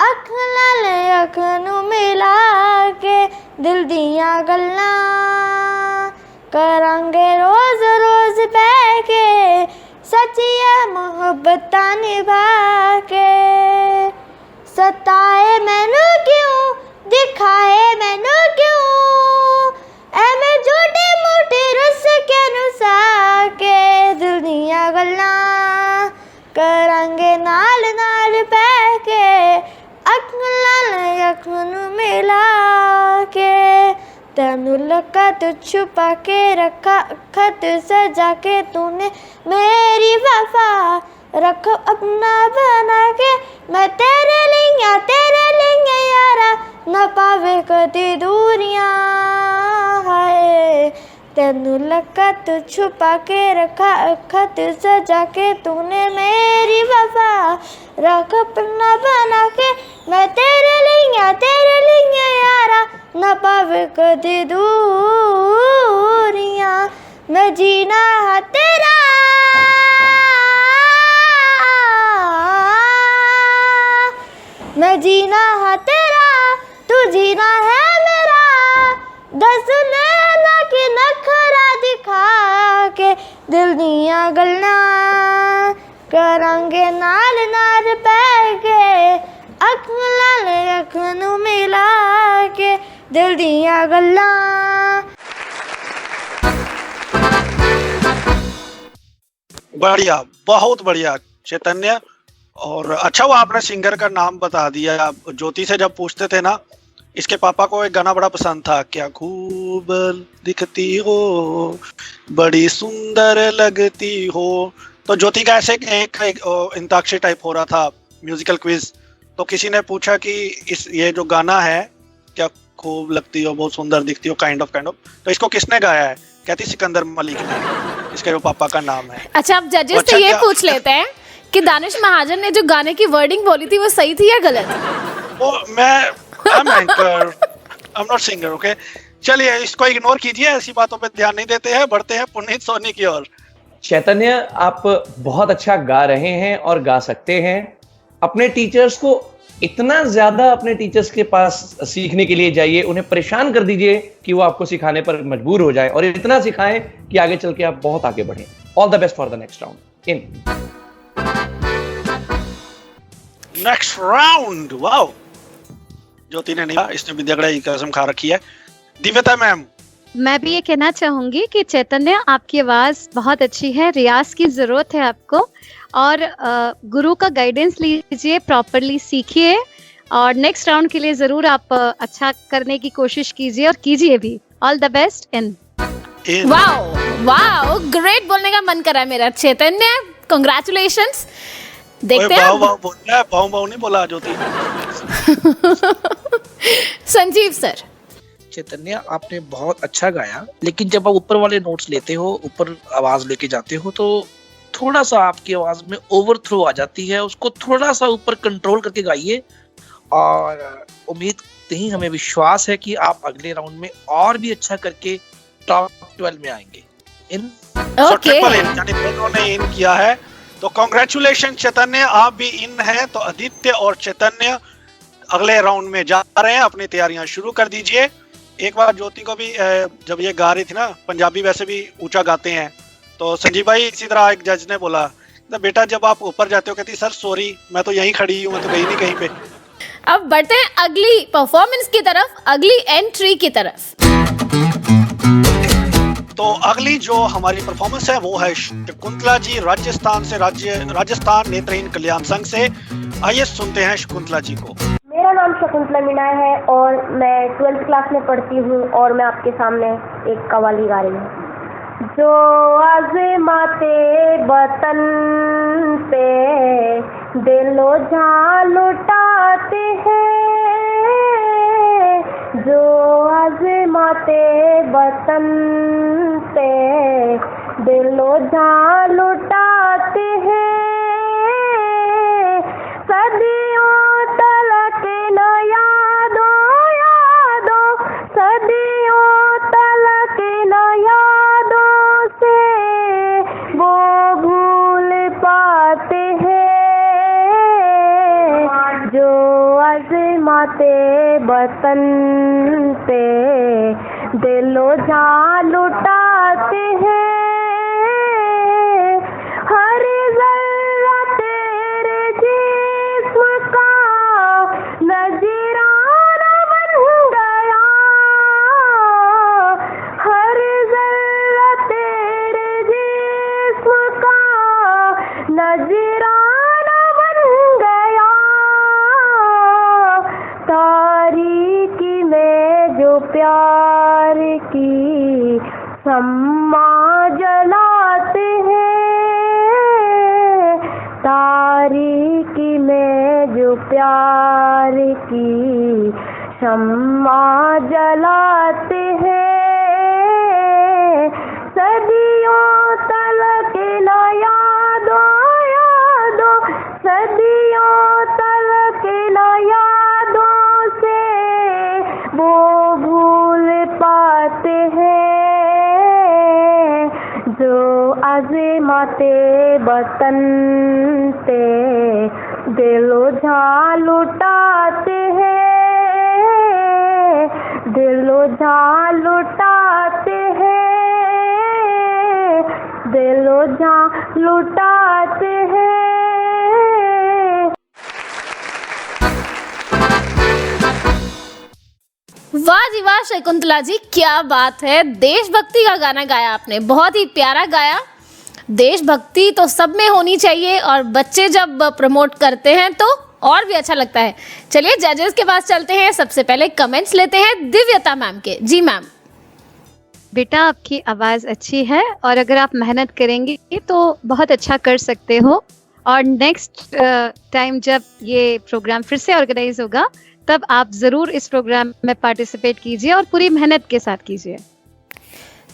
अख नाल अख नू मिला के दिल दियां गल्लां, करांगे रोज़ रोज़ बह के सच्चियां मोहब्बतां निभा के। सताए मैनू क्यों दिखाए मैनू क्यों, एवें झूठी मूठी रुस के नुसा के दिल दियां गल्लां, करांगे नाल नाल बह के अख नाल अख नू मिला के। तेनू लगा तो छुपा के रखा, खत सजा के तूने मेरी वफा रखो अपना बना के। मैं तेरे लिए यारा न पावे कदी दूरियां है। तेनू लगा तो छुपा के रखा, खत सजा के तूने मेरी वफा रखो अपना बना के। मैं तेरे लिए यारा न पावे कदी दूरियां। मैं जीना है तेरा मैं जीना है तेरा, तू जीना है मेरा। दस नैना की नखरा दिखा के दिल दियां गल्लां, करांगे नाल नाल बह के अख नाल अख नू मिला के दिल दियां गल्लां। बढ़िया, बहुत बढ़िया चैतन्य। और अच्छा हुआ आपने सिंगर का नाम बता दिया। ज्योति से जब पूछते थे ना, इसके पापा को एक गाना बड़ा पसंद था, क्या खूब दिखती हो बड़ी सुंदर लगती हो। तो ज्योति का ऐसे एक अंताक्षरी टाइप हो रहा था, म्यूजिकल क्विज। तो किसी ने पूछा कि ये जो गाना है क्या खूब लगती हो बहुत सुंदर दिखती हो काइंड ऑफ तो इसको किसने गाया है? कहती सिकंदर मलिक ने, इसके जो पापा का नाम है। अच्छा, अब जजेस से ये पूछ लेते हैं कि दानिश महाजन ने जो गाने की वर्डिंग बोली थी वो सही थी या गलत? वो I'm anchor, I'm not singer, okay? चलिए इसको इग्नोर कीजिए, ऐसी बातों पे ध्यान नहीं देते हैं, बढ़ते हैं पुनीत सोनी की ओर। चैतन्य, आप बहुत अच्छा गा रहे हैं और गा सकते हैं। अपने टीचर्स को इतना ज्यादा अपने टीचर्स के पास सीखने के लिए जाइए, उन्हें परेशान कर दीजिए कि वो आपको सिखाने पर मजबूर हो जाए, और इतना सिखाएं कि आगे चल के आप बहुत आगे बढ़ें। All the best for the next round. इन नेक्स्ट राउंड, वाओ। ज्योति ने नहीं, इसने विद्यागढ़ की कसम खा रखी है। दिव्यता मैम, मैं भी ये कहना चाहूंगी कि चैतन्य, आपकी आवाज बहुत अच्छी है, रियाज की जरूरत है आपको, और गुरु का गाइडेंस लीजिए, प्रॉपरली सीखिए, और नेक्स्ट राउंड के लिए जरूर आप अच्छा करने की कोशिश कीजिए, और कीजिए भी। All the best. In wow wow, great बोलने का मन करा मेरा। चैतन्य, कांग्रेचुलेशंस। देखते हैं भाव नहीं बोला ज्योति। संजीव सर। चैतन्य, आपने बहुत अच्छा गाया, लेकिन जब आप ऊपर वाले नोट्स लेते हो, ऊपर आवाज लेके जाते हो, तो थोड़ा सा आपकी आवाज में ओवर थ्रो आ जाती है। उसको थोड़ा सा ऊपर कंट्रोल करके गाइए, और उम्मीद नहीं, हमें विश्वास है कि आप अगले राउंड में और भी अच्छा करके टॉप 12 में आएंगे। इन दोनों ने इन किया है, तो कांग्रेचुलेशन चैतन्य, आप भी इन हैं। तो आदित्य और चैतन्य अगले राउंड में जा रहे हैं, अपनी तैयारियां शुरू कर दीजिए। एक बार ज्योति को भी जब ये गा रही थी ना, पंजाबी वैसे भी ऊंचा गाते हैं, तो संजीव भाई इसी तरह एक जज ने बोला, तो बेटा जब आप ऊपर जाते हो, कहती सर सॉरी, मैं तो यहीं खड़ी हूँ, मैं तो गई नहीं कहीं पे। अब बढ़ते हैं अगली परफॉर्मेंस की तरफ, अगली एंट्री की तरफ। तो अगली जो हमारी परफॉर्मेंस है वो है शकुंतला जी, राजस्थान से, राजस्थान नेत्रहीन कल्याण संघ से। आइए सुनते हैं शकुंतला जी को। मेरा नाम शकुंतला मीणा है और मैं 12th क्लास में पढ़ती हूँ और मैं आपके सामने एक कव्वाली गा रही हूँ। जो आज़माते वतन पे दिलो जान लुटाते हैं, जो आज़माते वतन पे दिलो जान लुटाते हैं, सदियों तलक न यादों यादों, सदियों तलक न यादों से वो भूल पाते हैं, जो आज़माते वतन पे दिलो जान लुटाते हैं। हर ज़र्रा तेरे जिस्म का नजराना बन गया, हर ज़र्रा तेरे जिस्म का नजराना बन गया, तारीकी में जो प्यार की शम्मा जलाते हैं, तारीकी में जो प्यार की शम्मा जलाते हैं, सदियों तलक न यादों यादों, सदियों तलक न यादों से वो भूल पाते हैं, जो आज़माते वतन पे दिलो जान लुटाते हैं, दिलो जान लुटाते हैं, दिलो जान लुटाते हैं। वाह जी वाह शकुंतला जी, क्या बात है। देशभक्ति का गाना गाया आपने, बहुत ही प्यारा गाया। देशभक्ति तो सब में होनी चाहिए और बच्चे जब प्रमोट करते हैं तो और भी अच्छा लगता है। चलिए जजेस के पास चलते हैं। सबसे पहले कमेंट्स लेते हैं दिव्यता मैम के। जी मैम। बेटा आपकी आवाज़ अच्छी है और अगर आप मेहनत करेंगे तो बहुत अच्छा कर सकते हो, और नेक्स्ट टाइम जब ये प्रोग्राम फिर से ऑर्गेनाइज होगा तब आप ज़रूर इस प्रोग्राम में पार्टिसिपेट कीजिए और पूरी मेहनत के साथ कीजिए।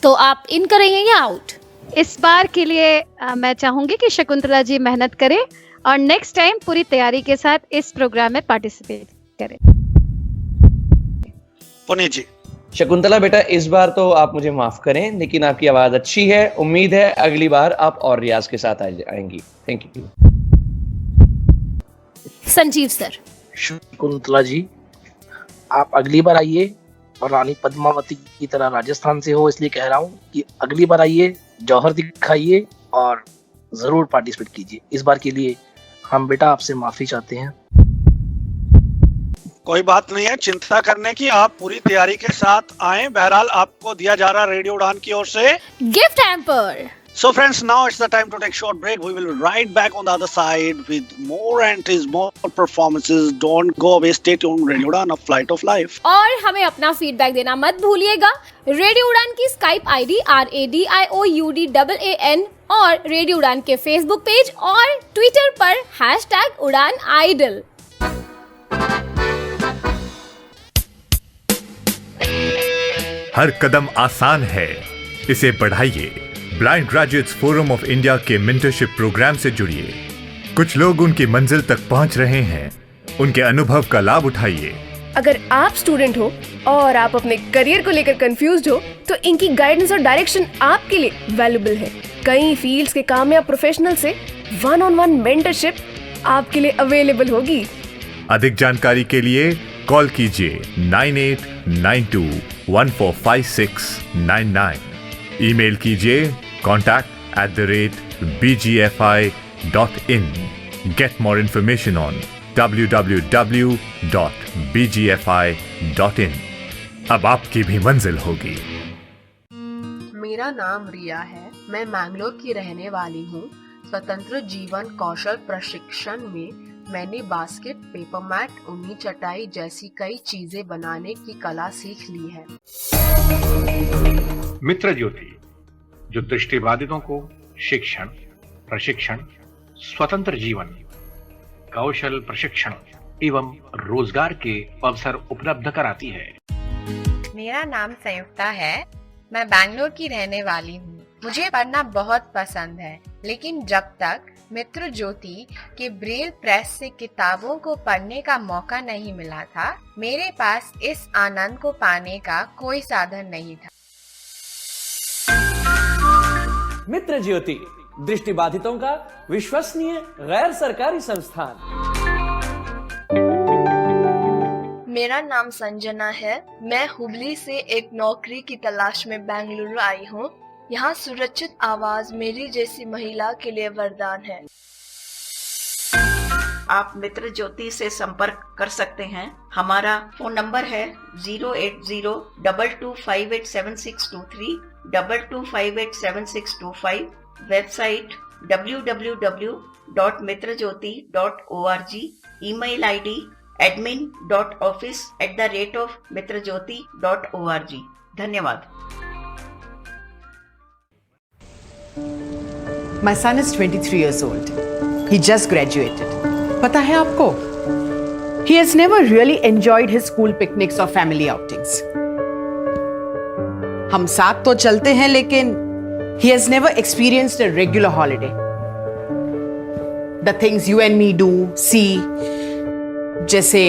तो आप इन करेंगे या आउट? इस बार के लिए मैं चाहूँगी कि शकुंतला जी मेहनत करें और नेक्स्ट टाइम पूरी तैयारी के साथ इस प्रोग्राम में पार्टिसिपेट करें। पुनीत जी। शकुंतला बेटा, इस बार तो आप मुझे माफ करें, लेकिन आपकी आवाज अच्छी है। उम्मीद है अगली बार आप और रियाज के साथ आएंगी। Thank you. Sanjeev sir. Shakuntala ji, आप अगली बार आइए और रानी पद्मावती की तरह राजस्थान से हो, इसलिए कह रहा हूँ कि अगली बार आइए, जौहर दिखाइए और जरूर पार्टिसिपेट कीजिए। इस बार के लिए हम बेटा आपसे माफी चाहते हैं। कोई बात नहीं है चिंता करने की, आप पूरी तैयारी के साथ आए। बहरहाल आपको दिया जा रहा रेडियो उड़ान की ओर से gift hamper. So friends, now it's the time to take short break. We will be right back on the other side with more and more performances. Don't go away. Stay tuned. Radio Udan, a flight of life. और हमें अपना feedback देना मत भूलिएगा। Radio उड़ान की Skype ID RADIOUDAAN और radio उड़ान के फेसबुक पेज और ट्विटर पर #UdanIdol। हर कदम आसान है, इसे बढ़ाइए। Blind graduates forum of India के मेंटरशिप प्रोग्राम से जुड़िए। कुछ लोग उनकी मंजिल तक पहुंच रहे हैं, उनके अनुभव का लाभ उठाइए। अगर आप स्टूडेंट हो और आप अपने करियर को लेकर कंफ्यूज्ड हो तो इनकी गाइडेंस और डायरेक्शन आपके लिए वैल्यूएबल है। कई फील्ड्स के कामयाब प्रोफेशनल से 1-on-1 मेंटरशिप आपके लिए अवेलेबल होगी। अधिक जानकारी के लिए कॉल कीजिए 9892145699। ईमेल कीजिए contact@bgfi.in। Get more information on www.bgfi.in। अब आपकी भी मंजिल होगी। मेरा नाम रिया है, मैं मैंगलोर की रहने वाली हूँ। स्वतंत्र जीवन कौशल प्रशिक्षण में मैंने बास्केट, पेपर मैट, ऊनी चटाई जैसी कई चीजें बनाने की कला सीख ली है। मित्र ज्योति, जो दृष्टिबाधितों को शिक्षण, प्रशिक्षण, स्वतंत्र जीवन, कौशल प्रशिक्षण एवं रोजगार के अवसर उपलब्ध कराती है। मेरा नाम संयुक्ता है। मैं बैंगलोर की रहने वाली हूँ। मुझे पढ़ना बहुत पसंद है, लेकिन जब तक मित्र ज्योति के ब्रेल प्रेस से किताबों को पढ़ने का मौका नहीं मिला था, मेरे पास इस आनंद को पाने का कोई साधन नहीं था। मित्र ज्योति, दृष्टिबाधितों का विश्वसनीय गैर सरकारी संस्थान। मेरा नाम संजना है। मैं हुबली से एक नौकरी की तलाश में बेंगलुरु आई हूँ। यहाँ सुरक्षित आवाज मेरी जैसी महिला के लिए वरदान है। आप मित्र ज्योति से संपर्क कर सकते हैं। हमारा फोन नंबर है 08022587623, 22587625, website www.mitrajyoti.org, email ID admin.office@mitrajyoti.org। धन्यवाद। My son is 23 years old. He just graduated. पता है आपको? He has never really enjoyed his school picnics or family outings. हम साथ तो चलते हैं, लेकिन he has never experienced a regular holiday. The things you and me do, see, जैसे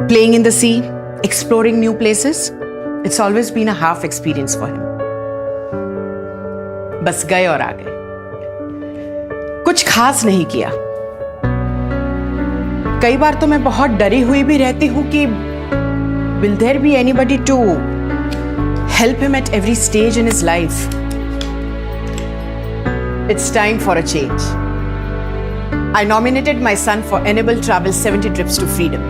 playing in the sea, exploring new places, it's always been a half experience for him. बस गए और आ गए, कुछ खास नहीं किया। कई बार तो मैं बहुत डरी हुई भी रहती हूँ कि will there be anybody to help him at every stage in his life? It's time for a change. I nominated my son for Enable Travel 70 Trips to Freedom.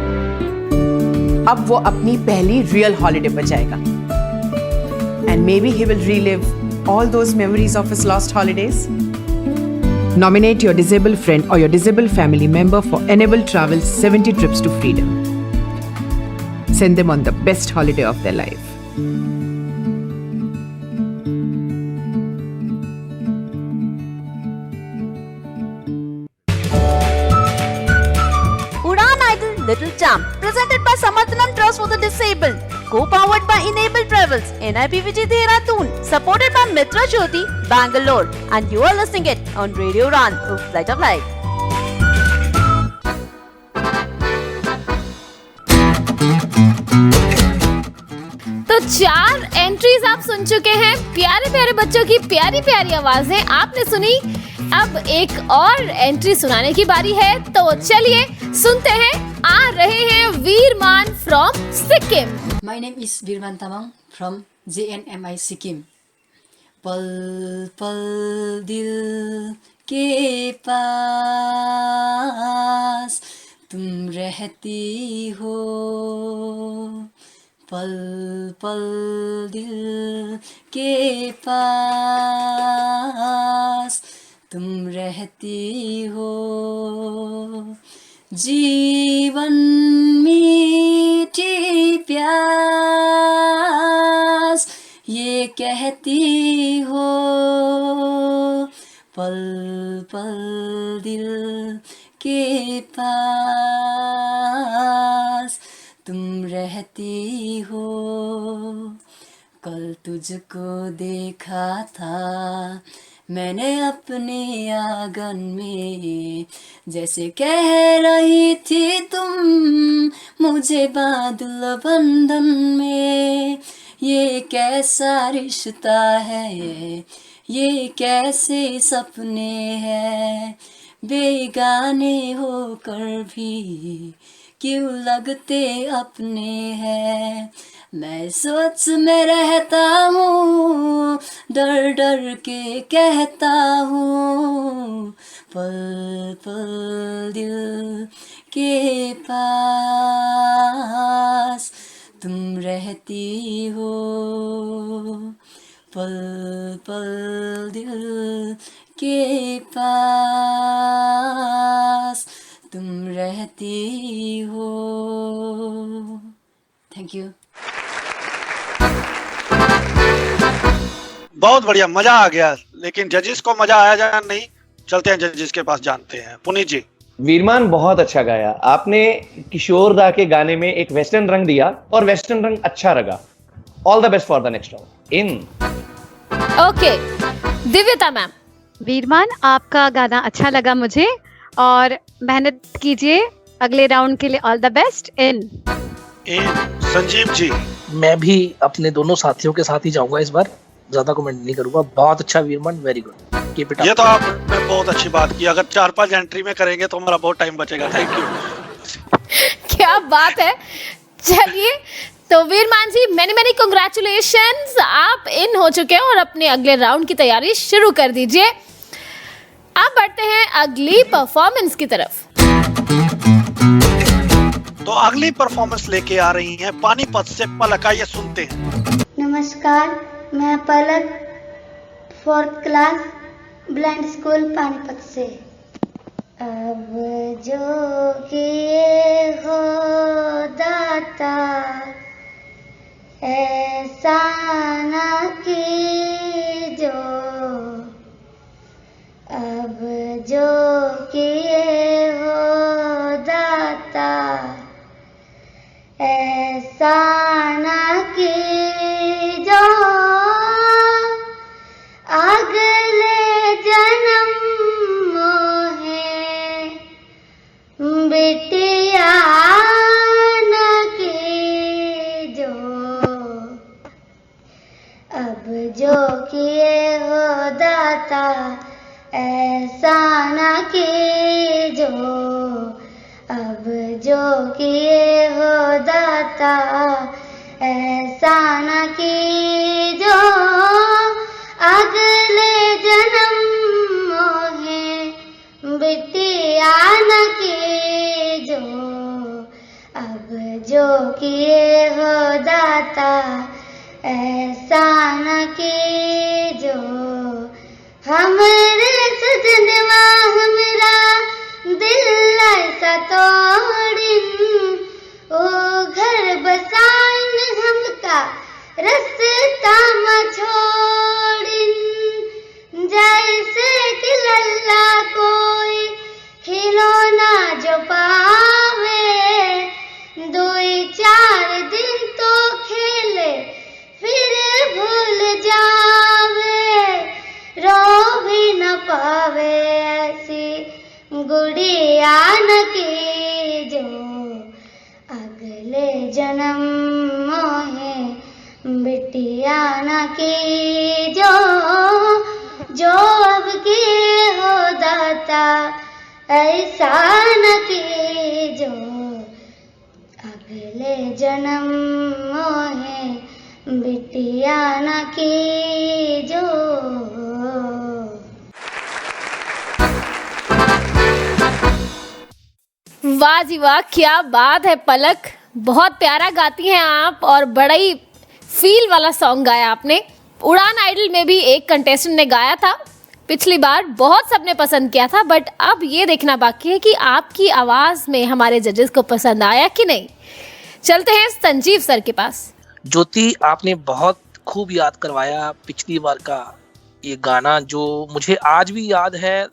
अब वो अपनी पहली real holiday पर जाएगा. And maybe he will relive all those memories of his lost holidays. Nominate your disabled friend or your disabled family member for Enable Travel 70 Trips to Freedom. Send them on the best holiday of their life. Udan Idol Little Champ, presented by Samathanam Trust for the Disabled, co-powered by Enable Travels, NIPVG Dehradun, supported by Mitra Jyoti, Bangalore, and you are listening it on Radio Udan, the Flight of Life. तो 4 entries आप सुन चुके हैं, प्यारे प्यारे बच्चों की प्यारी प्यारी आवाजें आपने सुनी। अब एक और एंट्री सुनाने की बारी है, तो चलिए सुनते हैं। आ रहे हैं Veerman from Sikkim. My name is Virman Tamang from JNMI Sikkim. पल पल दिल के पास तुम रहती हो, पल पल दिल के पास तुम रहती हो। जीवन मीठी प्यास ये कहती हो, पल पल दिल के पास तुम रहती हो। कल तुझको देखा था मैंने अपने आंगन में, जैसे कह रही थी तुम मुझे बादल बंधन में। ये कैसा रिश्ता है, ये कैसे सपने हैं, बेगाने होकर भी क्यों लगते अपने हैं। मैं सोच में रहता हूँ, डर डर के कहता हूँ, पल पल दिल के पास तुम रहती हो, पल पल दिल के पास तुम रहती हो। Thank you. बहुत बढ़िया, मजा आ गया। लेकिन जजेस को मजा आया या नहीं, चलते हैं जजेस के पास, जानते हैं। पुनीत जी। वीरमान बहुत अच्छा गाया आपने। किशोर दा के गाने में एक वेस्टर्न रंग दिया और वेस्टर्न रंग अच्छा लगा। All the best for the next round. In okay, दिव्यता मैम। वीरमान, आपका गाना अच्छा लगा मुझे और मेहनत कीजिए अगले राउंड के लिए। All the best. इन संजीव जी। मैं भी अपने दोनों साथियों के साथ ही जाऊंगा इस बार, ज्यादा कमेंट नहीं करूंगा। बहुत अच्छा Veerman, very good, keep it up. ये तो आपने बहुत अच्छी बात की। अगर 4-5 एंट्री में करेंगे तो हमारा बहुत टाइम बचेगा। Thank you. क्या बात है। चलिए तो वीरमान जी, मैनी कांग्रेचुलेशंस, आप इन हो चुके हैं और अपने अगले राउंड की तैयारी शुरू कर दीजिए। अब बढ़ते हैं अगली परफॉर्मेंस की तरफ। तो अगली परफॉर्मेंस लेके आ रही हैं पानीपत से पलक। आइए सुनते हैं। नमस्कार, मैं पलक, 4th class, blind school Panipat से। अब जो किए हो दाता, ऐसा न कीजो। अब जो किए हो दाता, ऐसा न कीजो। अगले जन्म मोहे बिटिया न कीजो। अब जो किए हो दाता, ऐसा न कीजो। अब जो किए हो दाता, ऐसा न कीजो। अगले जन्म मोहे बिटिया न कीजो। अब जो किए हो दाता, ऐसा न कीजो। हमरे सजनवा हमरा दिल ऐसा तोड़िन, ओ घर बसाइन हमका रस्ता म छोड़िन। जैसे कि लल्ला कोई खिलौना जो पावे, 2-4 दिन तो खेले फिर भूल जावे। रो भी न पावे, ऐसी गुड़िया न कीजो। अगले जन्म मोहे बिटिया न कीजो। जो अब किए हो दाता, ऐसा न कीजो। अगले जन्म मोहे बिटिया न कीजो। वाह जी वाह, क्या बात है पलक, बहुत प्यारा गाती हैं आप और बड़ा ही फील वाला सॉन्ग गाया आपने। उड़ान आइडल में भी एक कंटेस्टेंट ने गाया था पिछली बार, बहुत सबने पसंद किया था, बट अब ये देखना बाकी है कि आपकी आवाज़ में हमारे जजेस को पसंद आया कि नहीं। चलते हैं संजीव सर के पास। ज्योति, आपने बहुत खूब याद करवाया पिछली बार का ये गाना, जो मुझे आज भी याद है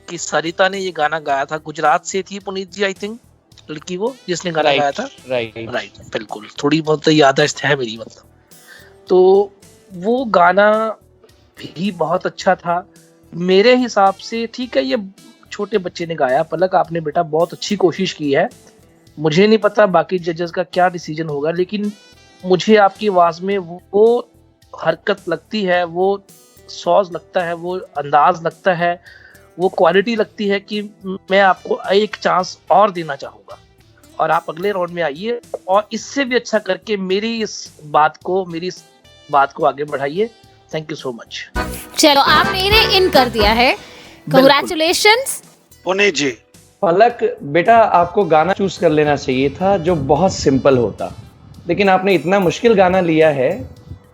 कि सरिता ने ये गाना गाया था। गुजरात से थी पुनीत जी, आई थिंक, लड़की वो जिसने गाना गाया था। राइट, बिल्कुल, थोड़ी बहुत याददाश्त है मेरी, मतलब। तो वो गाना भी बहुत अच्छा था मेरे हिसाब से। ठीक है, ये छोटे बच्चे ने गाया। पलक, आपने बेटा बहुत अच्छी कोशिश की है। मुझे नहीं पता बाकी जजेस का क्या डिसीजन होगा, लेकिन मुझे आपकी आवाज़ में वो हरकत लगती है, वो सॉज लगता है, वो अंदाज लगता है, वो क्वालिटी लगती है कि मैं आपको एक चांस और देना चाहूँगा और आप अगले राउंड में आइए और इससे भी अच्छा करके मेरी इस बात को आगे बढ़ाइए। Thank you so much. चलो, आपने इन्हें इन कर दिया है, कांग्रेचुलेशंस। पुनीत जी। पलक बेटा, आपको गाना चूज कर लेना चाहिए था जो बहुत सिंपल होता, लेकिन आपने इतना मुश्किल गाना लिया है।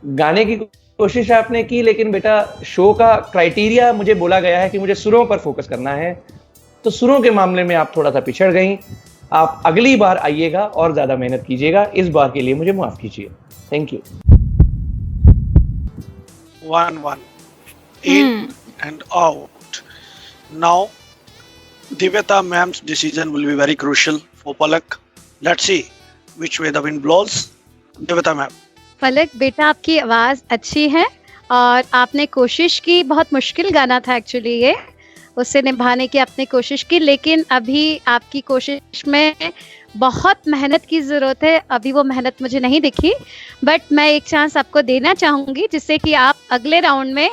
गाने की कोशिश आपने की, लेकिन बेटा शो का क्राइटेरिया मुझे बोला गया है कि मुझे सुरों पर फोकस करना है, तो सुरों के मामले में आप थोड़ा सा पिछड़ गई। आप अगली बार आइएगा और ज्यादा मेहनत कीजिएगा। इस बार के लिए मुझे माफ कीजिए। Thank you. 1-1 in and out. Now Divya ma'am's decision will be very crucial for Palak. Let's see which way the wind blows. Divya ma'am. पलक बेटा, आपकी आवाज़ अच्छी है और आपने कोशिश की। बहुत मुश्किल गाना था एक्चुअली ये, उससे निभाने की आपने कोशिश की, लेकिन अभी आपकी कोशिश में बहुत मेहनत की ज़रूरत है। अभी वो मेहनत मुझे नहीं दिखी, बट मैं एक चांस आपको देना चाहूँगी जिससे कि आप अगले राउंड में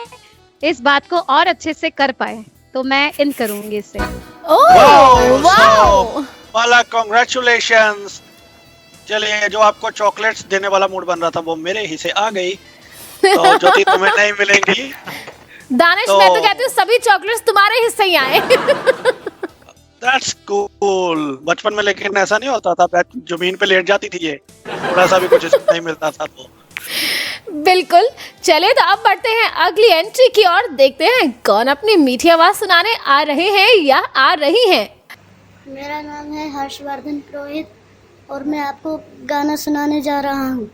इस बात को और अच्छे से कर पाए। तो मैं इन करूँगी इसे। Palak, congratulations. चलिए, जो आपको चॉकलेट्स देने वाला मूड बन रहा था वो मेरे ही से आ गई, तो ज्योति तुम्हें नहीं मिलेंगी। दानिश, मैं तो कहती हूँ सभी चॉकलेट्स तुम्हारे हिस्से ही आए। That's cool. बचपन में लेकिन ऐसा नहीं होता था, जमीन पे लेट जाती थी ये, थोड़ा सा भी कुछ नहीं मिलता था तो। बिल्कुल। चले तो अब बढ़ते हैं अगली एंट्री की ओर। देखते हैं कौन अपनी मीठी आवाज सुनाने आ रहे हैं या आ रही हैं। मेरा नाम है हर्षवर्धन पुरोहित और मैं आपको गाना सुनाने जा रहा हूँ।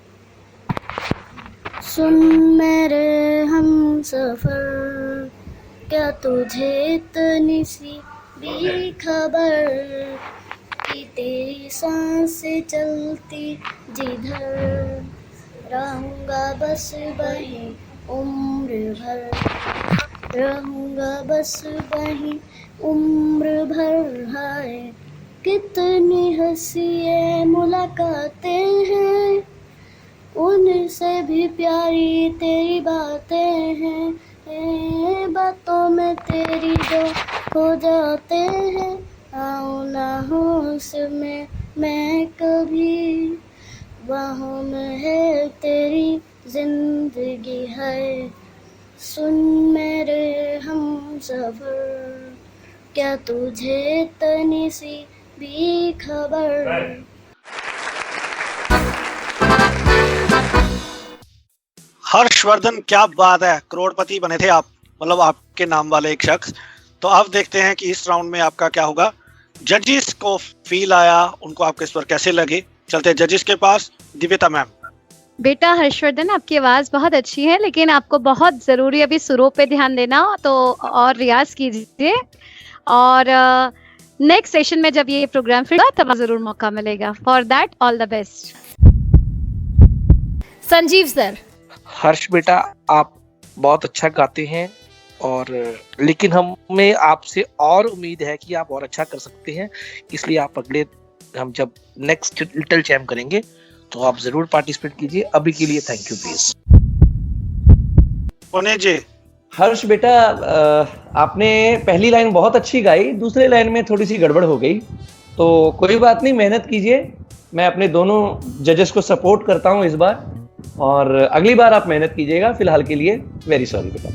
सुन मेरे हम सफर, क्या तुझे इतनी सी भी खबर कि तेरी सांसें चलती जिधर, रहूँगा बस वहीं उम्र भर, रहूँगा बस वहीं उम्र भर। हाय कितनी हंसी मुलाकातें हैं, उनसे भी प्यारी तेरी बातें हैं, बातों में तेरी जो हो जाते हैं। आओ ना होश में मैं कभी, बाहों में है तेरी जिंदगी है। सुन मेरे हम सफर, क्या तुझे इतनी सी भी खबर। हर्षवर्धन, क्या बात है, करोड़पति बने थे आप, मतलब आपके नाम वाले एक शख्स। तो अब देखते हैं कि इस राउंड में आपका क्या होगा। जजेस को फील आया, उनको आपके इस पर कैसे लगे। चलते हैं जजेस के पास। दिव्यता मैम। बेटा हर्षवर्धन, आपकी आवाज़ बहुत अच्छी है, लेकिन आपको बहुत ज़रूरी अभी सुरों पे ध्यान देना, तो और रियाज कीजिए। और नेक्स्ट सेशन में जब ये प्रोग्राम फिर तब ज़रूर मौका मिलेगा। For that all the best. Sanjeev sir. Harsh बेटा, आप बहुत अच्छा गाते हैं, और लेकिन हमें आपसे और उम्मीद है कि आप और अच्छा कर सकते हैं। इसलिए आप अगले, हम जब नेक्स्ट लिटिल चैम्प करेंगे तो आप जरूर पार्टिसिपेट कीजिए। अभी के लिए थैंक यू प्लीज। पुणे जी। हर्ष बेटा, आपने पहली लाइन बहुत अच्छी गाई, दूसरे लाइन में थोड़ी सी गड़बड़ हो गई, तो कोई बात नहीं, मेहनत कीजिए। मैं अपने दोनों जजेस को सपोर्ट करता हूं इस बार, और अगली बार आप मेहनत कीजिएगा। फिलहाल के लिए वेरी सॉरी बेटा,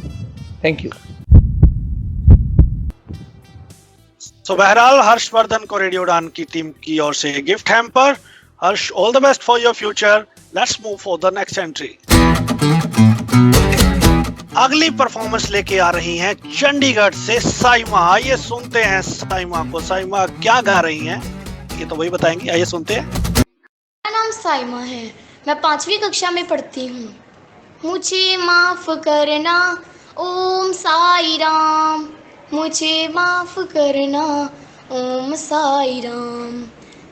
थैंक यू। तो बहरहाल हर्षवर्धन को रेडियो उड़ान की टीम की ओर से gift hamper. Harsh, all the best for your future. Let's move for the next entry. अगली परफॉर्मेंस लेके आ रही हैं चंडीगढ़ से साइमा। आइए सुनते हैं साइमा को। साइमा क्या गा रही हैं ये तो वही बताएंगी, आइए सुनते हैं। मेरा नाम साइमा है, मैं 5वीं कक्षा में पढ़ती हूँ। मुझे माफ करना ओम साई राम, मुझे माफ करना ओम साई राम।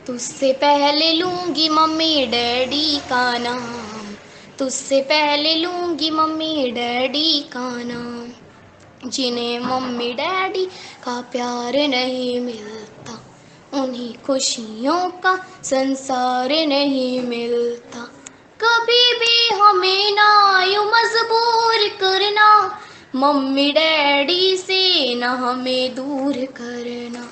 तुझसे पहले लूँगी मम्मी डैडी का नाम, तुझसे पहले लूँगी मम्मी डैडी का नाम। जिन्हें मम्मी डैडी का प्यार नहीं मिलता, उन्हीं खुशियों का संसार नहीं मिलता। कभी भी हमें ना यूं मजबूर करना, मम्मी डैडी से ना हमें दूर करना।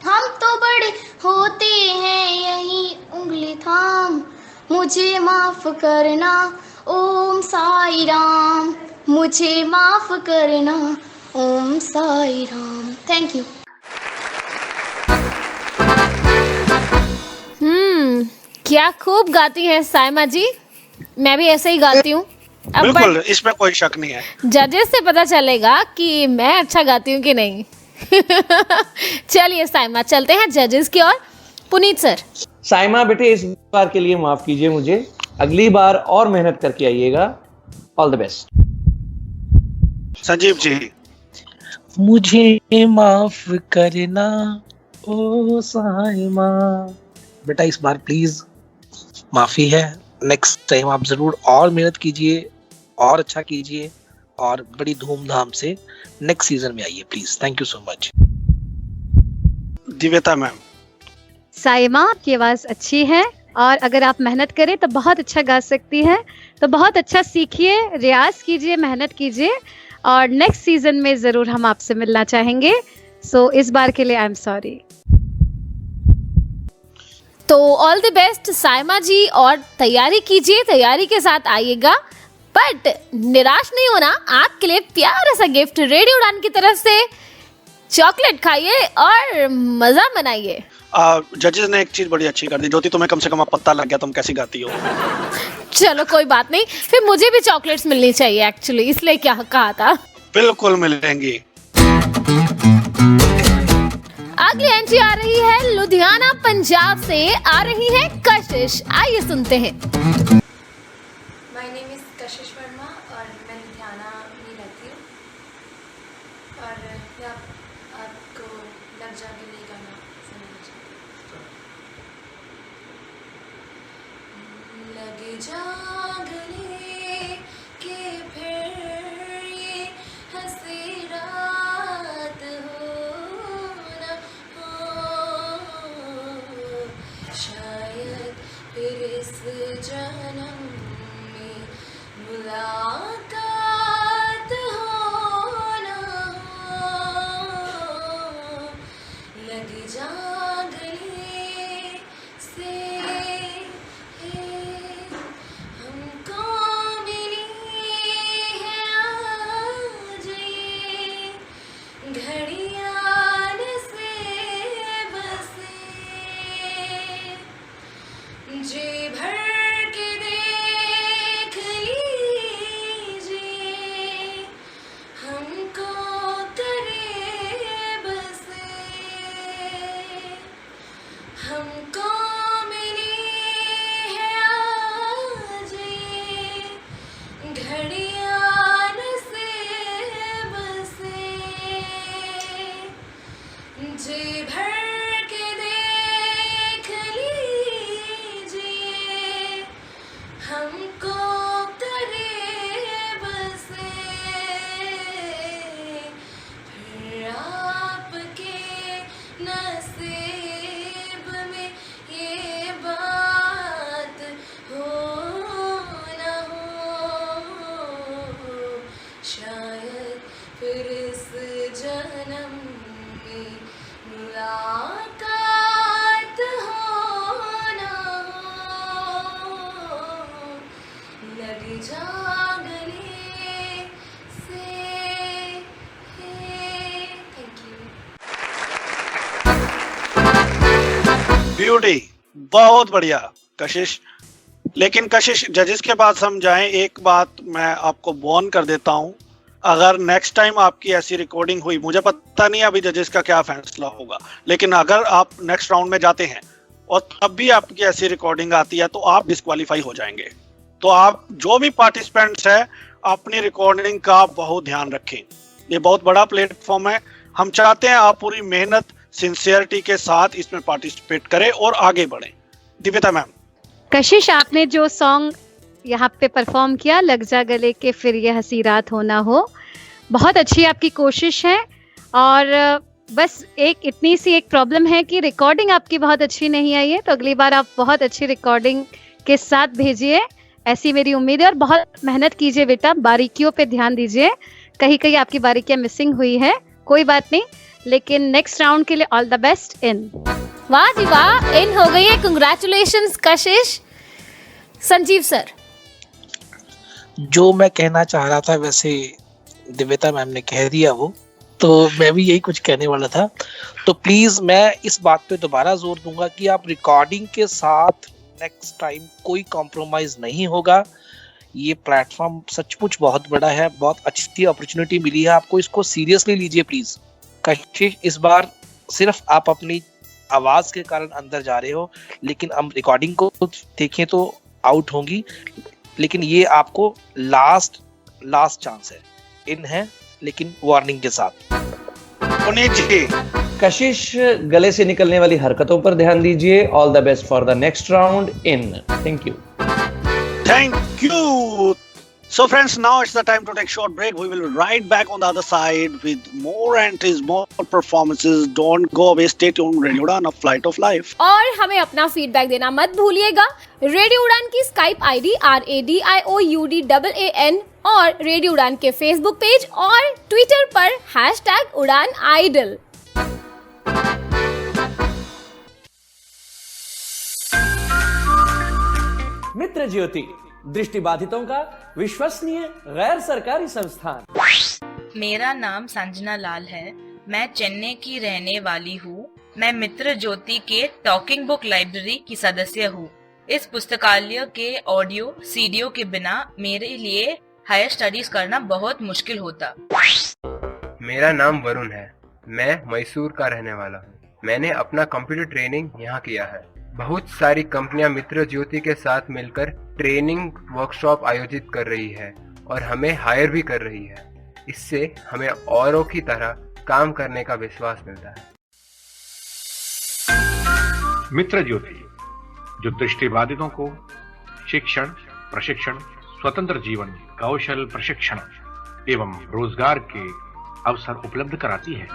हम तो बड़े होते हैं यही उंगली थाम, मुझे माफ करना ओम साई राम, मुझे माफ करना ओम साई राम। Thank you. क्या खूब गाती हैं साइमा जी, मैं भी ऐसे ही गाती हूँ। बिल्कुल, इसमें कोई शक नहीं है। जजेस से पता चलेगा कि मैं अच्छा गाती हूँ कि नहीं। चलिए साइमा, चलते हैं जजेस की ओर। पुनीत सर। साइमा बेटे, इस बार के लिए माफ कीजिए मुझे, अगली बार और मेहनत करके आइएगा। All the best. Sanjeev ji. मुझे माफ करना ओ साइमा। बेटा इस बार प्लीज माफी है, नेक्स्ट टाइम आप जरूर और मेहनत कीजिए और अच्छा कीजिए और बड़ी धूमधाम से नेक्स्ट सीजन में आइए please. Thank you so much. दिव्यता मैम। साइमा की आवाज अच्छी है और अगर आप मेहनत करें तो बहुत अच्छा गा सकती है, तो बहुत अच्छा सीखिए, रियाज कीजिए, मेहनत कीजिए और नेक्स्ट सीजन में जरूर हम आपसे मिलना चाहेंगे। सो इस बार के लिए आई एम सॉरी। तो ऑल द बेस्ट साइमा जी, और तैयारी कीजिए, तैयारी के साथ आइएगा, बट निराश नहीं होना। आपके लिए प्यारा सा गिफ्ट रेडियो उड़ान की तरफ से, चॉकलेट खाइए और मजा मनाइए। जजेस ने एक चीज बड़ी अच्छी कर दी, ज्योति तुम्हें कम से कम पता लग गया तुम कैसी गाती हो। चलो कोई बात नहीं, फिर मुझे भी चॉकलेट्स मिलनी चाहिए एक्चुअली, इसलिए क्या कहा था। बिल्कुल मिलेंगी। अगली एंट्री आ रही है लुधियाना पंजाब से, आ रही है कशिश। आइए सुनते हैं। माय नेम इज कशिश वर्मा और मैं लुधियाना में रहती हूँ और मैं आपको लग जा गले गाना सुनाना चाहती हूँ। लग जा गले के फिर ये हंसी रात हो न हो, शायद फिर इस जन्म में मुलाकात हो न हो। लग जा गले से हमको मिली है आज ये घड़ियां नसीब से, जी भर के देख लीजिए हमको करीब से, हमको मिली है आज ये घड़ियां नसीब से, जी भर के देख लीजिए हमको करीब से, फिर आपके नसीब में ये बात हो न हो, शायद फिर इस जन्म में मुलाकात हो न हो। लग जा गले से। Thank you. ब्यूटी, बहुत बढ़िया कशिश। लेकिन कशिश, जजेस के पास हम जाएं, एक बात मैं आपको वार्न कर देता हूं, अगर नेक्स्ट टाइम आपकी ऐसी रिकॉर्डिंग हुई, मुझे पता नहीं अभी जजेस का क्या फैसला होगा, लेकिन अगर आप नेक्स्ट राउंड में जाते हैं और तब भी आपकी ऐसी रिकॉर्डिंग आती है तो आप डिस्क्वालीफाई हो जाएंगे। तो आप जो भी पार्टिसिपेंट्स है अपनी रिकॉर्डिंग का बहुत ध्यान रखें, ये बहुत बड़ा प्लेटफॉर्म है। हम चाहते हैं आप पूरी मेहनत सिंसियरिटी के साथ इसमें पार्टिसिपेट करें और आगे बढ़ें। दिव्यता मैम। कशिश, आपने जो सॉन्ग यहाँ पे परफॉर्म किया, लग जा गले के फिर ये हंसी रात हो ना हो, बहुत अच्छी आपकी कोशिश है। और बस इतनी सी एक प्रॉब्लम है कि रिकॉर्डिंग आपकी बहुत अच्छी नहीं आई है, तो अगली बार आप बहुत अच्छी रिकॉर्डिंग के साथ भेजिए, ऐसी मेरी उम्मीद है। और बहुत मेहनत कीजिए बेटा, बारीकियों पे ध्यान दीजिए, कहीं कहीं आपकी बारीकियां मिसिंग हुई है, कोई बात नहीं, लेकिन नेक्स्ट राउंड के लिए ऑल द बेस्ट। इन वाह जी वाह, इन हो गई है। कांग्रेचुलेशंस कशिश। संजीव सर। जो मैं कहना चाह रहा था वैसे दिव्यता मैम ने कह दिया वो, तो मैं भी यही कुछ कहने वाला था। तो प्लीज मैं इस बात पे दोबारा जोर दूंगा कि आप रिकॉर्डिंग के साथ नेक्स्ट टाइम कोई कॉम्प्रोमाइज नहीं होगा। ये प्लेटफॉर्म सचमुच बहुत बड़ा है, बहुत अच्छी अपॉर्चुनिटी मिली है आपको, इसको सीरियसली लीजिए प्लीज। कशिश, इस बार सिर्फ आप अपनी आवाज के कारण अंदर जा रहे हो, लेकिन हम रिकॉर्डिंग को देखें तो आउट होंगी, लेकिन ये आपको लास्ट चांस है। इन है लेकिन वार्निंग के साथ। पुनीत जी, कशिश, गले से निकलने वाली हरकतों पर ध्यान दीजिए। All the best for the next round in. Thank you. Thank you. So friends, now it's the time to take a short break. We will be right back on the other side with more and more performances. Don't go away. Stay tuned. Radio Udan, a flight of life. और हमें अपना feedback देना मत भूलिएगा। Radio उड़ान की Skype ID RADIOUDAAN और radio उड़ान के फेसबुक पेज और ट्विटर पर #UdanIdol। मित्र ज्योति, दृष्टिबाधितों का विश्वसनीय गैर सरकारी संस्थान। मेरा नाम संजना लाल है। मैं चेन्नई की रहने वाली हूँ। मैं मित्र ज्योति के टॉकिंग बुक लाइब्रेरी की सदस्य हूँ। इस पुस्तकालय के ऑडियो सीडीओ के बिना मेरे लिए हायर स्टडीज करना बहुत मुश्किल होता। मेरा नाम वरुण है। मैं मैसूर का रहने वाला हूँ। मैंने अपना कंप्यूटर ट्रेनिंग यहाँ किया है। बहुत सारी कंपनियां मित्र ज्योति के साथ मिलकर ट्रेनिंग वर्कशॉप आयोजित कर रही है और हमें हायर भी कर रही है। इससे हमें औरों की तरह काम करने का विश्वास मिलता है। मित्र ज्योति, जो दृष्टिबाधितों को शिक्षण, प्रशिक्षण, स्वतंत्र जीवन, कौशल प्रशिक्षण एवं रोजगार के अवसर उपलब्ध कराती है।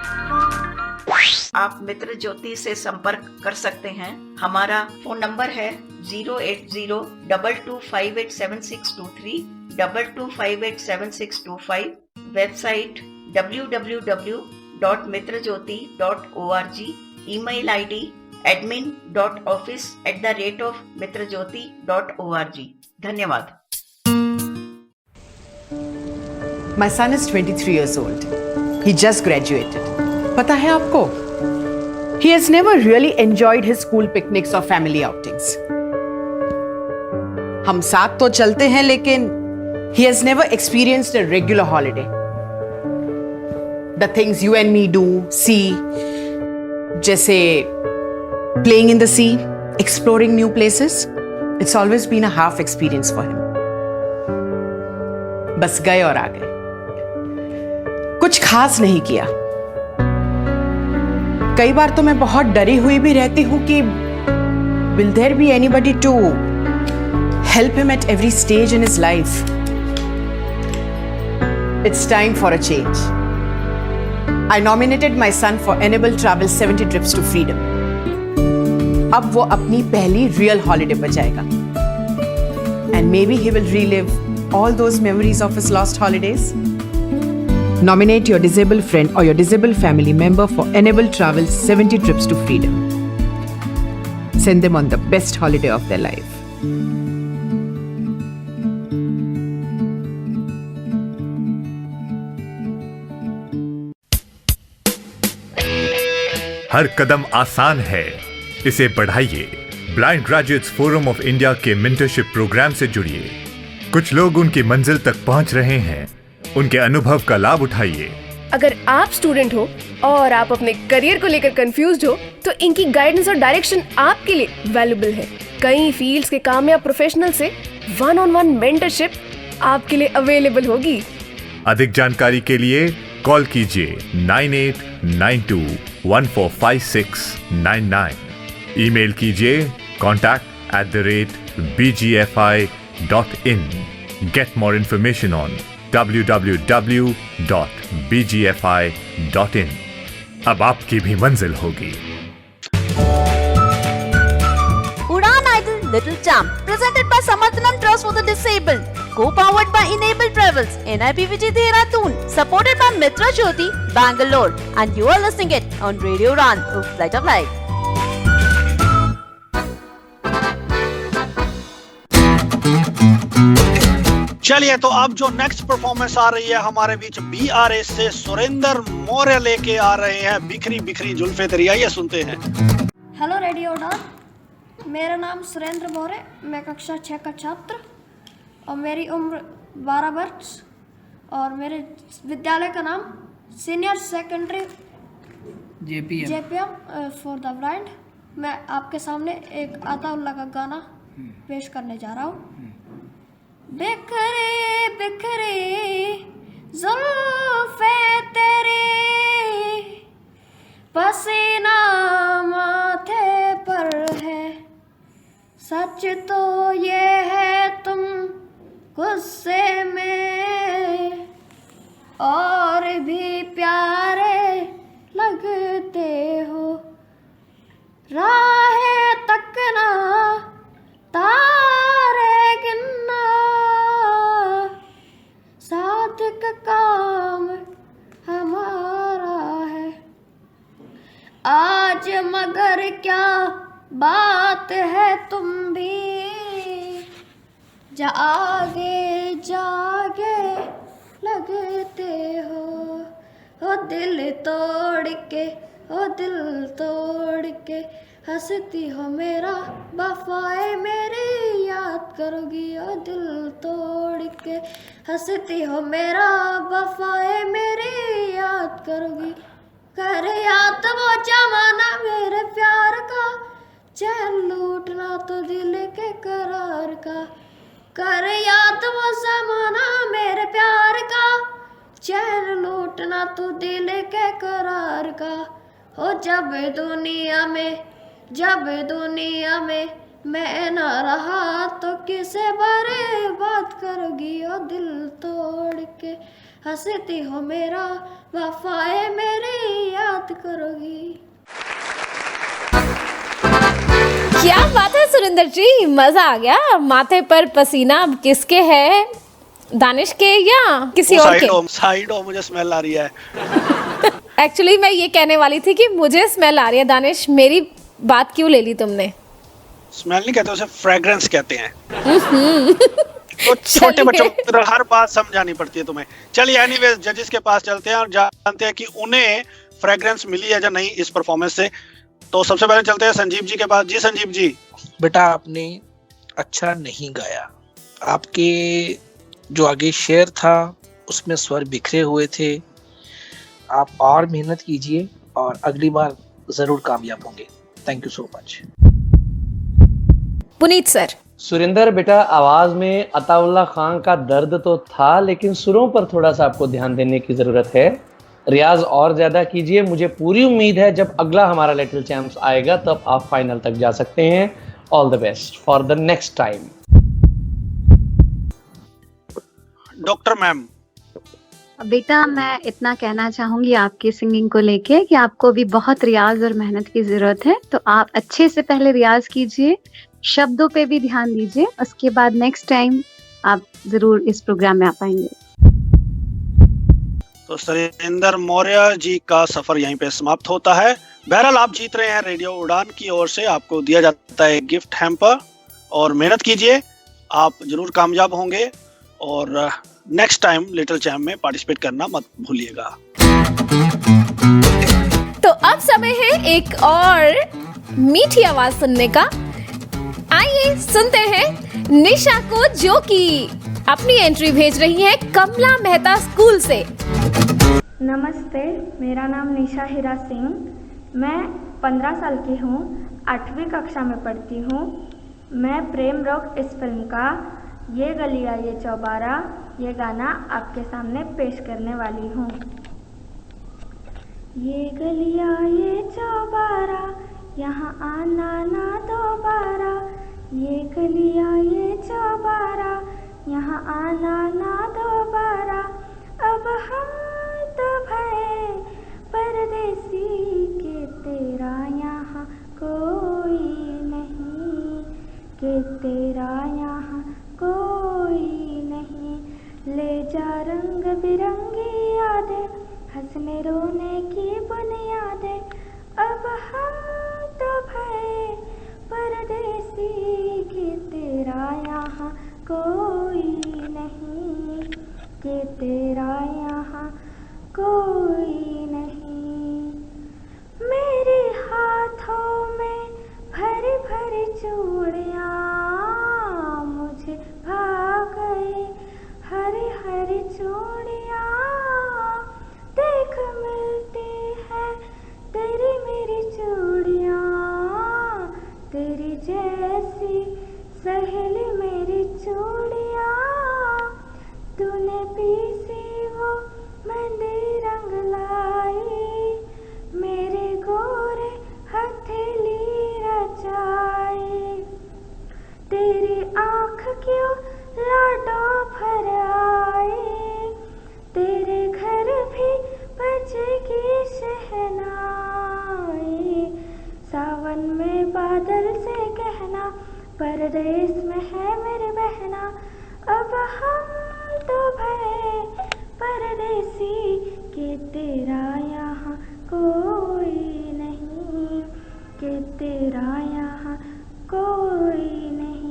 आप मित्र ज्योति से संपर्क कर सकते हैं। हमारा फोन नंबर है 08022587623, 22587625, website www.mitrajyoti.org, email ID admin.office@mitrajyoti.org। धन्यवाद। My son is 23 years old. He just graduated. पता है आपको? He has never really enjoyed his school picnics or family outings. हम साथ तो चलते हैं, लेकिन he has never experienced a regular holiday. The things you and me do, see, जैसे playing in the sea, exploring new places, it's always been a half experience for him. बस गए और आ गए, कुछ खास नहीं किया। कई बार तो मैं बहुत डरी हुई भी रहती हूँ कि will there be anybody to help him at every stage in his life? It's time for a change. I nominated my son for Enable Travel 70 Trips to Freedom. अब वो अपनी पहली real holiday पर जाएगा. And maybe he will relive all those memories of his lost holidays. Nominate your disabled friend or your disabled family member for Enable Travel 70 Trips to Freedom. Send them on the best holiday of their life. हर कदम आसान है, इसे बढ़ाइए। Blind graduates forum of India के mentorship programme से जुड़िए। कुछ लोग उनकी मंजिल तक पहुंच रहे हैं, उनके अनुभव का लाभ उठाइए। अगर आप स्टूडेंट हो और आप अपने करियर को लेकर कंफ्यूज्ड हो, तो इनकी गाइडेंस और डायरेक्शन आपके लिए वैल्यूएबल है। कई फील्ड्स के कामयाब प्रोफेशनल से 1-on-1 मेंटरशिप आपके लिए अवेलेबल होगी। अधिक जानकारी के लिए कॉल कीजिए 9892145699। ईमेल कीजिए contact@bgfi.in। Get more information on www.bgfi.in। अब आपकी भी मंजिल होगी। Udan Idol Little Champ, presented by Samarthanam Trust for the Disabled, co-powered by Enable Travels, NIPVG Dehradun, supported by Mitra Jyoti, Bangalore, and you are listening it on Radio Udan, a flight of life. चलिए, तो अब जो next performance आ रही है हमारे बीच BRA से सुरेंद्र मौर्य लेके आ रहे हैं बिखरी बिखरी जुल्फे तेरी। आइए सुनते हैं। हेलो रेडियो उड़ान, मेरा नाम सुरेंद्र मौर्य, मैं कक्षा 6 का छात्र और मेरी उम्र 12 वर्ष और मेरे विद्यालय का नाम senior secondary JPM for the blind. मैं आपके सामने एक अताउल्लाह का गाना पेश करने जा रहा हूँ। बिखरे बिखरे जुल्फे तेरे, पसीना माथे पर है, सच तो ये है तुम गुस्से में और भी प्यारे लगते हो। राहें तकना तारे गिनना सादिक काम हमारा है। आज मगर क्या बात है तुम भी जागे जागे लगते हो। ओ दिल तोड़ के, ओ दिल तोड़ के हंसती हो मेरा वफाए मेरी याद करोगी। ओ दिल तोड़ के हंसती हो मेरा वफाए मेरी याद करोगी। कर याद वो जमाना मेरे प्यार का, चैन लूटना तो दिल के करार का। कर याद वो जमाना मेरे प्यार का, चैन लूटना तो दिल के करार का। हो जब दुनिया में मैं ना रहा तो किसे बर्बाद करोगी। ओ दिल तोड़ के हंसती हो मेरा वफाए मेरी याद करोगी। क्या बात है सुरेंद्र जी, मजा आ गया। माथे पर पसीना किसके है, दानिश के या किसी और के? साइड हो मुझे स्मेल आ रही है। एक्चुअली मैं ये कहने वाली थी कि मुझे स्मेल आ रही है। दानिश मेरी बात क्यों ले ली तुमने? स्मेल नहीं कहते उसे, फ्रेग्रेंस कहते हैं। तो छोटे बच्चों को हर बात समझानी पड़ती है तुम्हें। चलिए एनीवेज जजेस के पास चलते हैं और जानते हैं कि उन्हें फ्रेग्रेंस मिली है या नहीं इस परफॉर्मेंस से। तो सबसे पहले चलते हैं संजीव जी के पास। जी संजीव जी। बेटा आपने अच्छा नहीं गाया। आपके जो आगे शेर था उसमें स्वर बिखरे हुए थे। आप और मेहनत कीजिए और अगली बार जरूर कामयाब होंगे। Thank you so much. Puneet sir. Surendra बेटा, आवाज में अताउल्लाह खान का दर्द तो था, लेकिन सुरों पर थोड़ा सा आपको ध्यान देने की जरूरत है। रियाज और ज्यादा कीजिए। मुझे पूरी उम्मीद है जब अगला हमारा लिटिल चैंप्स आएगा तब आप फाइनल तक जा सकते हैं। All the best for the next time. Doctor ma'am. बेटा मैं इतना कहना चाहूंगी आपकी सिंगिंग को लेके कि आपको भी बहुत रियाज और मेहनत की जरूरत है। तो आप अच्छे से पहले रियाज कीजिए, शब्दों पे भी ध्यान दीजिए, उसके बाद नेक्स्ट टाइम आप जरूर इस प्रोग्राम में आ पाएंगे। तो सुरेंद्र मौर्य जी का सफर यहीं पे समाप्त होता है। बहरहाल आप जीत रहे हैं रेडियो उड़ान की ओर से, आपको दिया जाता है गिफ्ट हैम्पर। और मेहनत कीजिए, आप जरूर कामयाब होंगे। और नेक्स्ट टाइम लिटिल चैम्प में पार्टिसिपेट करना मत भूलिएगा। तो अब समय है एक और मीठी आवाज सुनने का। आइए सुनते हैं निशा को, जो कि अपनी एंट्री भेज रही है कमला मेहता स्कूल से। नमस्ते, मेरा नाम निशा हीरा सिंह। मैं 15 साल की हूँ, 8वीं कक्षा में पढ़ती हूँ। मैं प्रेम रोग इस फिल्म का ये गलिया ये चौबारा ये गाना आपके सामने पेश करने वाली हूँ। ये गलिया ये चौबारा यहाँ आना ना दोबारा, ये गलिया ये चौबारा यहाँ आना ना दोबारा। अब हम तो भय परदेसी के तेरा यहाँ कोई नहीं, के तेरा यहाँ कोई नहीं। ले जा रंग बिरंगी यादें, हंसने रोने की बुनियादें। अब हम तो भय परदेसी के तेरा यहाँ कोई नहीं, के तेरा यहाँ कोई नहीं। मेरे हाथों में भरी भरी चूड़ियाँ मुझे भा गए, हरी हरी चूड़ियाँ देख मिलती है तेरे बजेगी शहनाई, सावन में बादल से कहना, परदेस में है मेरी बहना, अब हम तो भय परदेसी के तेरा यहाँ कोई नहीं, के तेरा यहाँ कोई नहीं।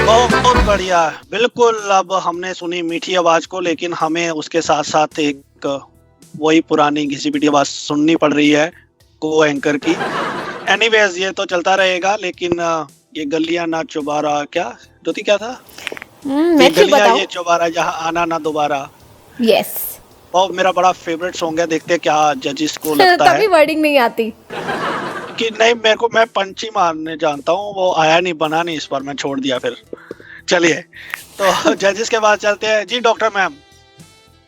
बहुत बढ़िया, बिल्कुल। अब हमने सुनी मीठी आवाज को, लेकिन हमें उसके साथ साथ एक वही पुरानी घिसी पिटी आवाज सुननी पड़ रही है को एंकर की। एनीवेज ये तो चलता रहेगा, लेकिन ये गलियां ना चुबारा, क्या ज्योति क्या था? ये गलियां ये चुबारा जहाँ आना ना दोबारा। यस, और मेरा बड़ा फेवरेट सॉन्ग है। देखते हैं क्या जजेस को लगता है। तभी वर्डिंग नहीं आती कि नहीं, मेरे को, मैं पंची मारने जानता हूँ, वो आया नहीं, बना नहीं, इस बार मैं छोड़ दिया। फिर चलिए तो जजेस के बाद चलते हैं जी। डॉक्टर मैम,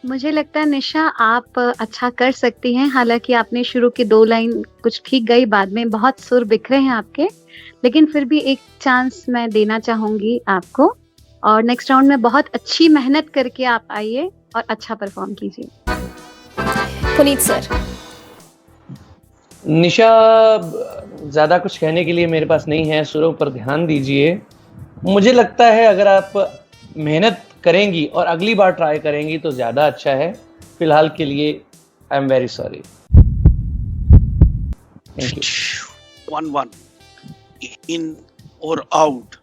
मुझे लगता है निशा आप अच्छा कर सकती हैं। हालांकि आपने शुरू की 2 लाइन कुछ ठीक गई, बाद में बहुत सुर बिखरे हैं आपके, लेकिन फिर भी एक चांस मैं देना चाहूंगी आपको, और नेक्स्ट राउंड में बहुत अच्छी मेहनत करके आप आइए और अच्छा परफॉर्म कीजिए। पुनीत सर। निशा, ज़्यादा कुछ कहने के लिए मेरे पास नहीं है, सुरों पर ध्यान दीजिए। मुझे लगता है अगर आप मेहनत करेंगी और अगली बार ट्राई करेंगी तो ज़्यादा अच्छा है। फिलहाल के लिए I am very sorry. Thank you. 1-1 in or out.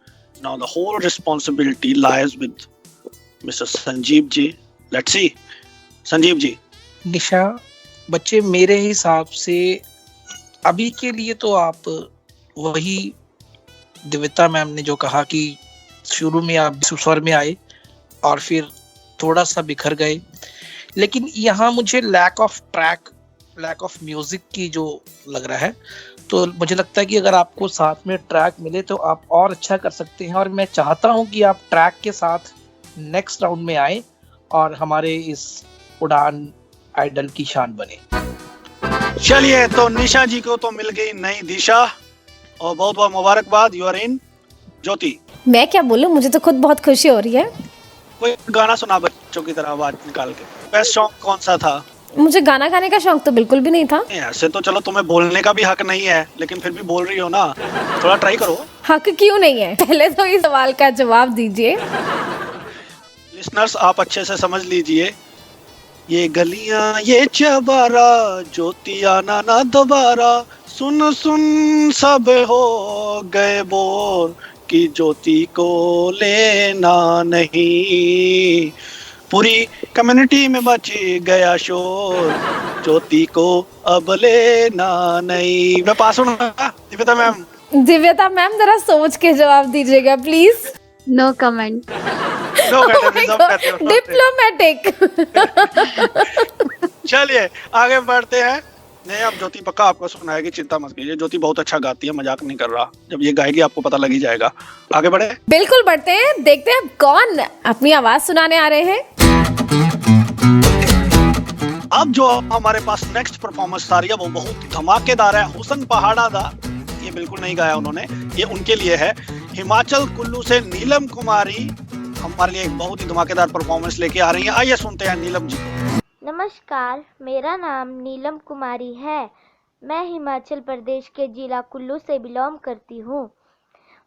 Now the whole responsibility lies with Mr. Sanjeev ji. Let's see. Sanjeev ji. Nisha, बच्चे मेरे हिसाब से अभी के लिए तो आप वही दिव्यता मैम ने जो कहा कि शुरू में आप स्वर में आए और फिर थोड़ा सा बिखर गए, लेकिन यहाँ मुझे lack of track, lack of music की जो लग रहा है, तो मुझे लगता है कि अगर आपको साथ में ट्रैक मिले तो आप और अच्छा कर सकते हैं। और मैं चाहता हूँ कि आप ट्रैक के साथ नेक्स्ट राउंड में आए और हमारे इस उड़ान आइडल की शान बने। चलिए, तो निशा जी को तो मिल गई नई दिशा और बहुत बहुत मुबारकबाद। You are in. ज्योति, मैं क्या बोलूं, मुझे तो खुद बहुत खुशी हो रही है। कोई गाना सुना बच्चों की तरह आवाज निकाल के। बेस्ट सॉन्ग कौन सा था? मुझे गाना गाने का शौक तो बिल्कुल भी नहीं था। ऐसे तो चलो तुम्हें बोलने का भी हक नहीं है, लेकिन फिर भी बोल रही हो ना, थोड़ा ट्राई करो। हक क्यों नहीं है, पहले तो इस सवाल का जवाब दीजिए। लिसनर्स, आप अच्छे से समझ लीजिए, ये गलियां ये चबारा, ज्योति आना ना दोबारा, सुन सुन सब हो गए बोर, कि ज्योति को लेना नहीं, पूरी कम्युनिटी में मच गया शोर, ज्योति को अब लेना नहीं। मैं पास हूँ ना दिव्यता मैम? दिव्यता मैम, जरा सोच के जवाब दीजिएगा प्लीज। No comment. डिप्लोमेटिक। चलिए आगे बढ़ते हैं। नहीं, अब ज्योति पक्का आपको सुनाएगी, चिंता मत कीजिए। ज्योति बहुत अच्छा गाती है, मजाक नहीं कर रहा। जब ये गाएगी आपको पता लग ही जाएगा। आगे बढ़े? बिल्कुल बढ़ते हैं, देखते हैं कौन अपनी आवाज सुनाने आ रहे हैं। अब जो हमारे पास नेक्स्ट परफॉर्मेंस आ रही है वो बहुत धमाकेदार है। हुसन पहाड़ा दा, ये बिल्कुल नहीं गाया उन्होंने, ये उनके लिए है। हिमाचल कुल्लू से नीलम कुमारी हमारे लिए एक बहुत ही धमाकेदार परफॉर्मेंस लेके आ रही है। आइए सुनते हैं नीलम जी को। नमस्कार, मेरा नाम नीलम कुमारी है। मैं हिमाचल प्रदेश के जिला कुल्लू से बिलोंग करती हूँ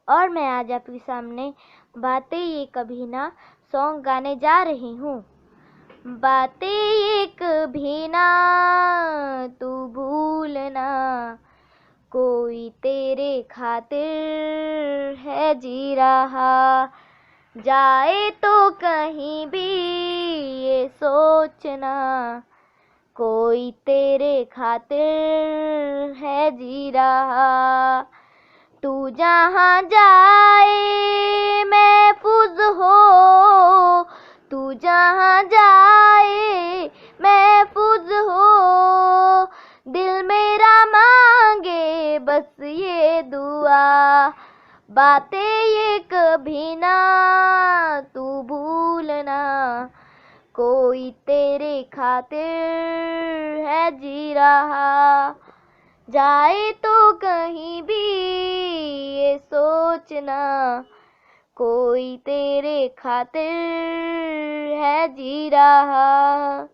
और मैं आज आपके सामने बातें ये कभी ना सॉन्ग गाने जा रही हूँ। बातें ये कभी ना तू भूलना, कोई तेरे खातिर है जी रहा, जाए तो कहीं भी ये सोचना, कोई तेरे खातिर है जी रहा, तू जहाँ जाए महफूज हो, तू जहाँ जाए महफूज हो, दिल मेरा मांगे बस ये दुआ, बातें ये कभी ना तू भूलना, कोई तेरे खातिर है जी रहा, जाए तो कहीं भी ये सोचना, कोई तेरे खातिर है है जी रहा,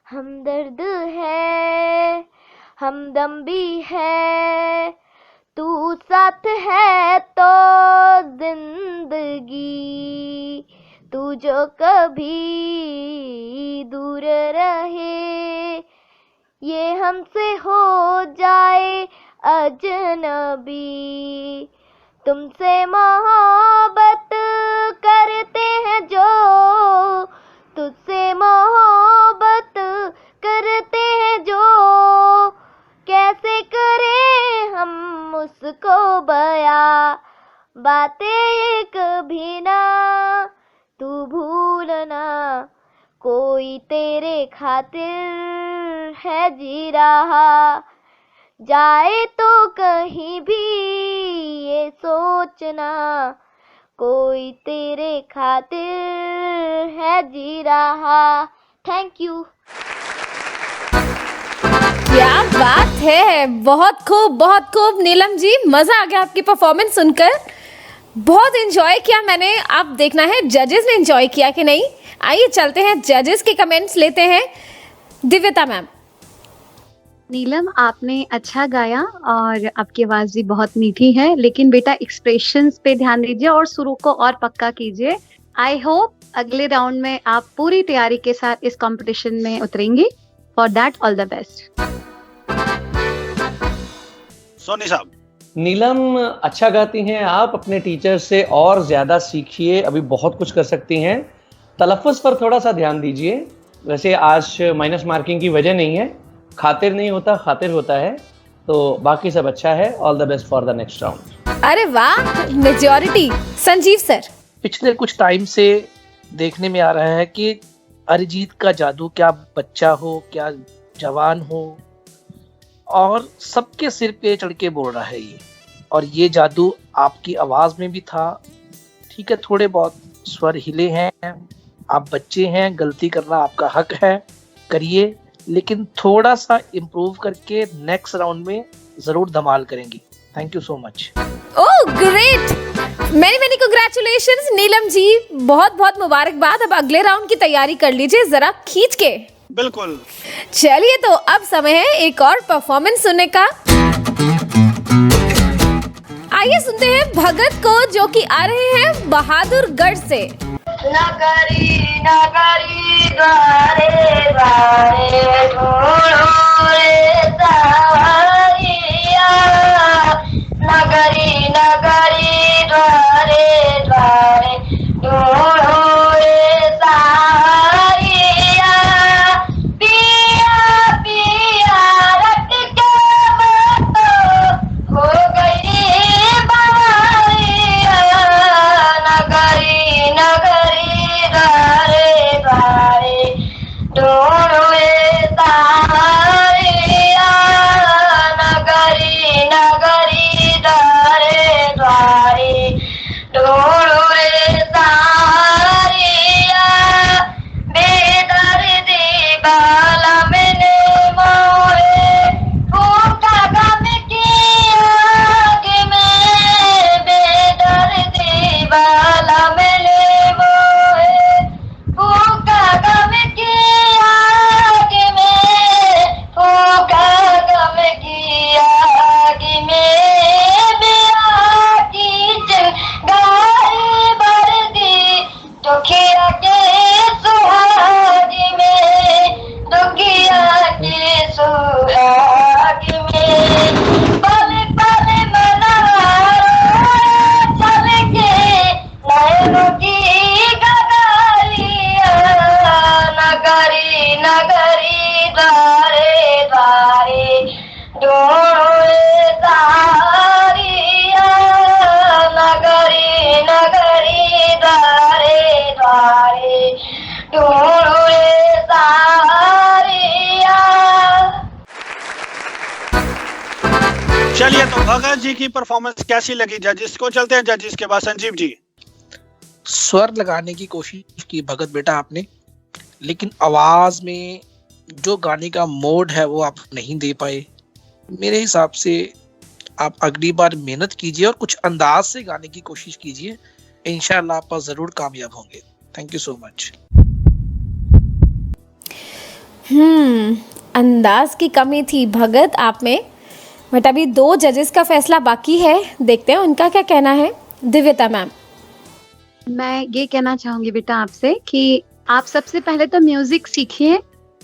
हमदर्द है हमदम भी है, तू साथ है तो जिंदगी, तू जो कभी दूर रहे, ये हमसे हो जाए अजनबी, तुमसे मोहब्बत करते हैं जो, तुझसे मोहब्बत करते हैं जो, कैसे करें हम उसको बया, बातें कभी ना तू भूलना, कोई तेरे खातिर है जी रहा, जाए तो कहीं भी ये सोचना, कोई तेरे खातिर है जी रहा। Thank you. क्या बात है, बहुत खूब नीलम जी, मजा आ गया आपकी परफॉर्मेंस सुनकर, बहुत एंजॉय किया मैंने। अब देखना है जजेस ने एंजॉय किया कि नहीं। आइए चलते हैं जजेस के कमेंट्स लेते हैं। दिव्यता मैम। नीलम, आपने अच्छा गाया और आपकी आवाज़ भी बहुत मीठी है, लेकिन बेटा एक्सप्रेशंस पे ध्यान दीजिए और सुरों को और पक्का कीजिए। आई होप अगले राउंड में आप पूरी तैयारी के साथ इस कंपटीशन में उतरेंगे। For that all the best. Soni साहब। नीलम, अच्छा गाती हैं आप, अपने टीचर से और ज़्यादा सीखिए, अभी बहुत कुछ कर सकती हैं। तलफ़्फ़ुज़ पर थोड़ा सा ध्यान दीजिए। वैसे आज माइनस मार्किंग की वजह नहीं है, खातिर नहीं होता खातिर होता है, तो बाकी सब अच्छा है। All the best for the next round. अरे वाह, मेजॉरिटी। संजीव सर। पिछले कुछ टाइम से देखने में आ रहा है कि अरिजीत का जादू, क्या बच्चा हो क्या जवान हो, और सबके सिर पे चढ़ के बोल रहा है ये, और ये जादू आपकी आवाज में भी था। ठीक है, थोड़े बहुत स्वर हिले हैं, आप बच्चे हैं, गलती करना आपका हक है, करिए, लेकिन थोड़ा सा इम्प्रूव करके नेक्स्ट राउंड में जरूर धमाल करेंगी। Thank you so much. Oh great, many congratulations Neelam ji, बहुत बहुत मुबारकबाद। अब अगले राउंड की तैयारी कर लीजिए जरा खींच के। बिल्कुल। चलिए तो अब समय है एक और परफॉर्मेंस सुनने का। आइए सुनते हैं भगत को, जो कि आ रहे हैं बहादुरगढ़ से। नगरी नगरी द्वारे द्वारे ढूंढो रे सवारिया, नगरी नगरी द्वारे द्वारे ढूंढो रे सवारिया, पिया पिया रट के मैं तो हो गई बारिया, नगरी नगरी द्वारे द्वारे ढूंढो रे सवारिया, नगरी नगरी द्वारे द्वारे ढूंढो रे सवारिया, बेदर्दी बाला मैंने मोहे फूका गम किया कि मैं, बेदर्दी बाला मैंने मोहे फूका गम किया कि मैं, फूका गम किया कि मैं, बिया की चंगाई बरदी दुखिया के सुहागी में, दुखिया के सुहागी में, पल पल मनारो चल के नैनों की गगरिया, नगरी नगरी द्वारे द्वारे ढूंढो रे सवारिया, नगरी नगरी द्वारे द्वारे ढूंढो रे सवारिया। चलिए तो भगत जी की परफॉर्मेंस कैसी लगी जजिस को? चलते हैं जजिस के बाद। संजीव जी। स्वर लगाने की कोशिश की भगत बेटा आपने, लेकिन आवाज में जो गाने का मोड है वो आप नहीं दे पाए। मेरे हिसाब से आप अगली बार मेहनत कीजिए और कुछ अंदाज से गाने की कोशिश कीजिए, इंशाल्लाह आप जरूर कामयाब होंगे। Thank you so much. अंदाज की कमी थी भगत आप में, बट अभी 2 जजेस का फैसला बाकी है, देखते हैं उनका क्या कहना है। दिव्यता मैम। मैं ये कहना चाहूंगी बेटा आपसे कि आप सबसे पहले तो म्यूजिक सीखिए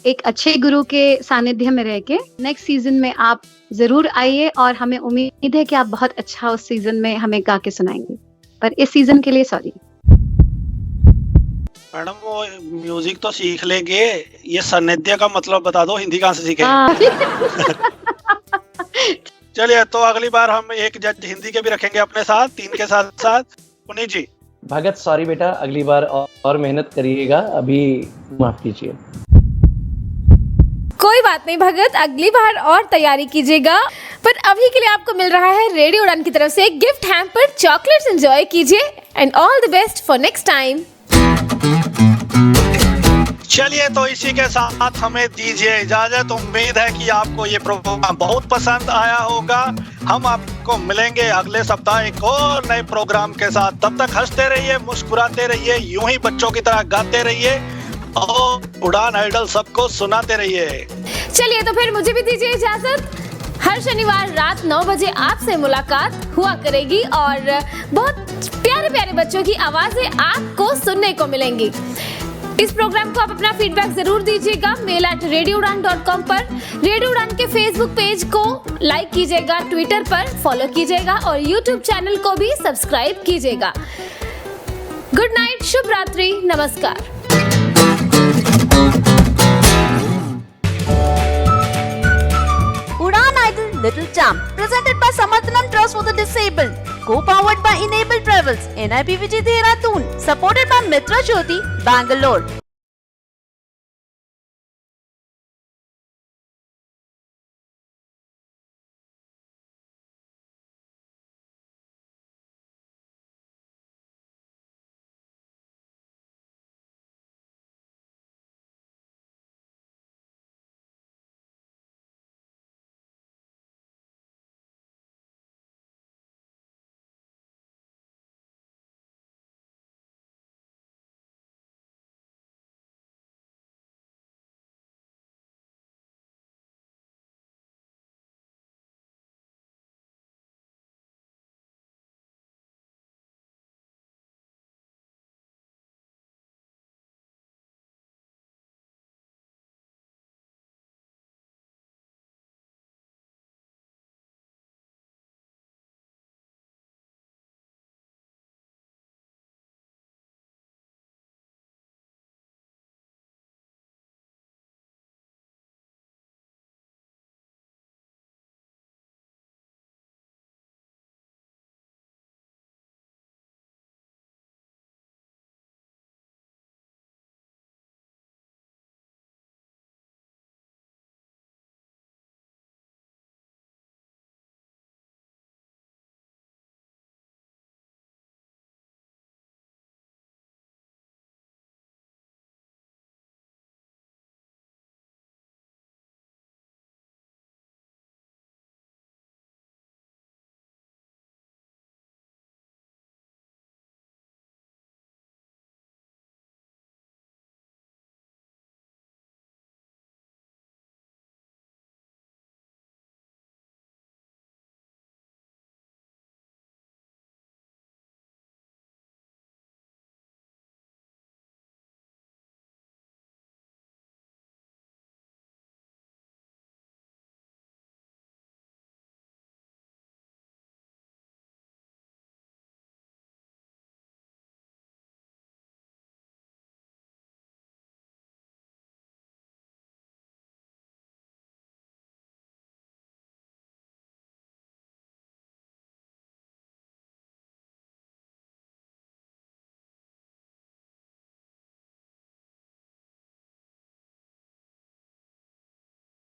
एक अच्छे गुरु के सानिध्य में रह के। नेक्स्ट सीजन में आप जरूर आइए और हमें उम्मीद है कि आप बहुत अच्छा उस सीजन में हमें गा के सुनाएंगे, पर इस सीजन के लिए सॉरी। मैडम वो म्यूजिक तो सीख लेंगे, ये सानिध्य का मतलब बता दो, हिंदी कहाँ से सीखेंगे? चलिए तो अगली बार हम एक जज हिंदी के भी रखेंगे अपने साथ, 3 के साथ साथ। पुनीत जी। भगत सॉरी बेटा, अगली बार और मेहनत करिएगा, अभी माफ कीजिए। कोई बात नहीं भगत, अगली बार और तैयारी कीजिएगा। पर अभी के लिए आपको मिल रहा है रेडियो उड़ान की तरफ से गिफ्ट हैम्पर, चॉकलेट्स एंजॉय कीजिए and all the best for next time. चलिए तो इसी के साथ हमें दीजिए इजाजत। उम्मीद है कि आपको ये प्रोग्राम बहुत पसंद आया होगा। हम आपको मिलेंगे अगले सप्ताह एक और नए प्रोग्राम के साथ। तब तक हंसते रहिए, मुस्कुराते रहिए, यूं ही बच्चों की तरह गाते रहिए और उड़ान आइडल सबको सुनाते रहिए। चलिए तो फिर मुझे भी दीजिए इजाजत। हर शनिवार रात 9 बजे आपसे मुलाकात हुआ करेगी और बहुत प्यारे प्यारे बच्चों की आवाजें आपको सुनने को मिलेंगी। इस प्रोग्राम को आप अपना फीडबैक जरूर दीजिएगा mail@radioudan.com पर। रेडियो उड़ान के फेसबुक पेज को लाइक कीजिएगा, ट्विटर पर फॉलो कीजिएगा और यूट्यूब चैनल को भी सब्सक्राइब कीजिएगा। गुड नाइट, शुभ रात्रि, नमस्कार। Udan Idol Little Champ, presented by Samathanam Trust for the Disabled, co-powered by Enable Travels, NIP Vijay Dehradun, supported by Mitra Jyoti, Bangalore.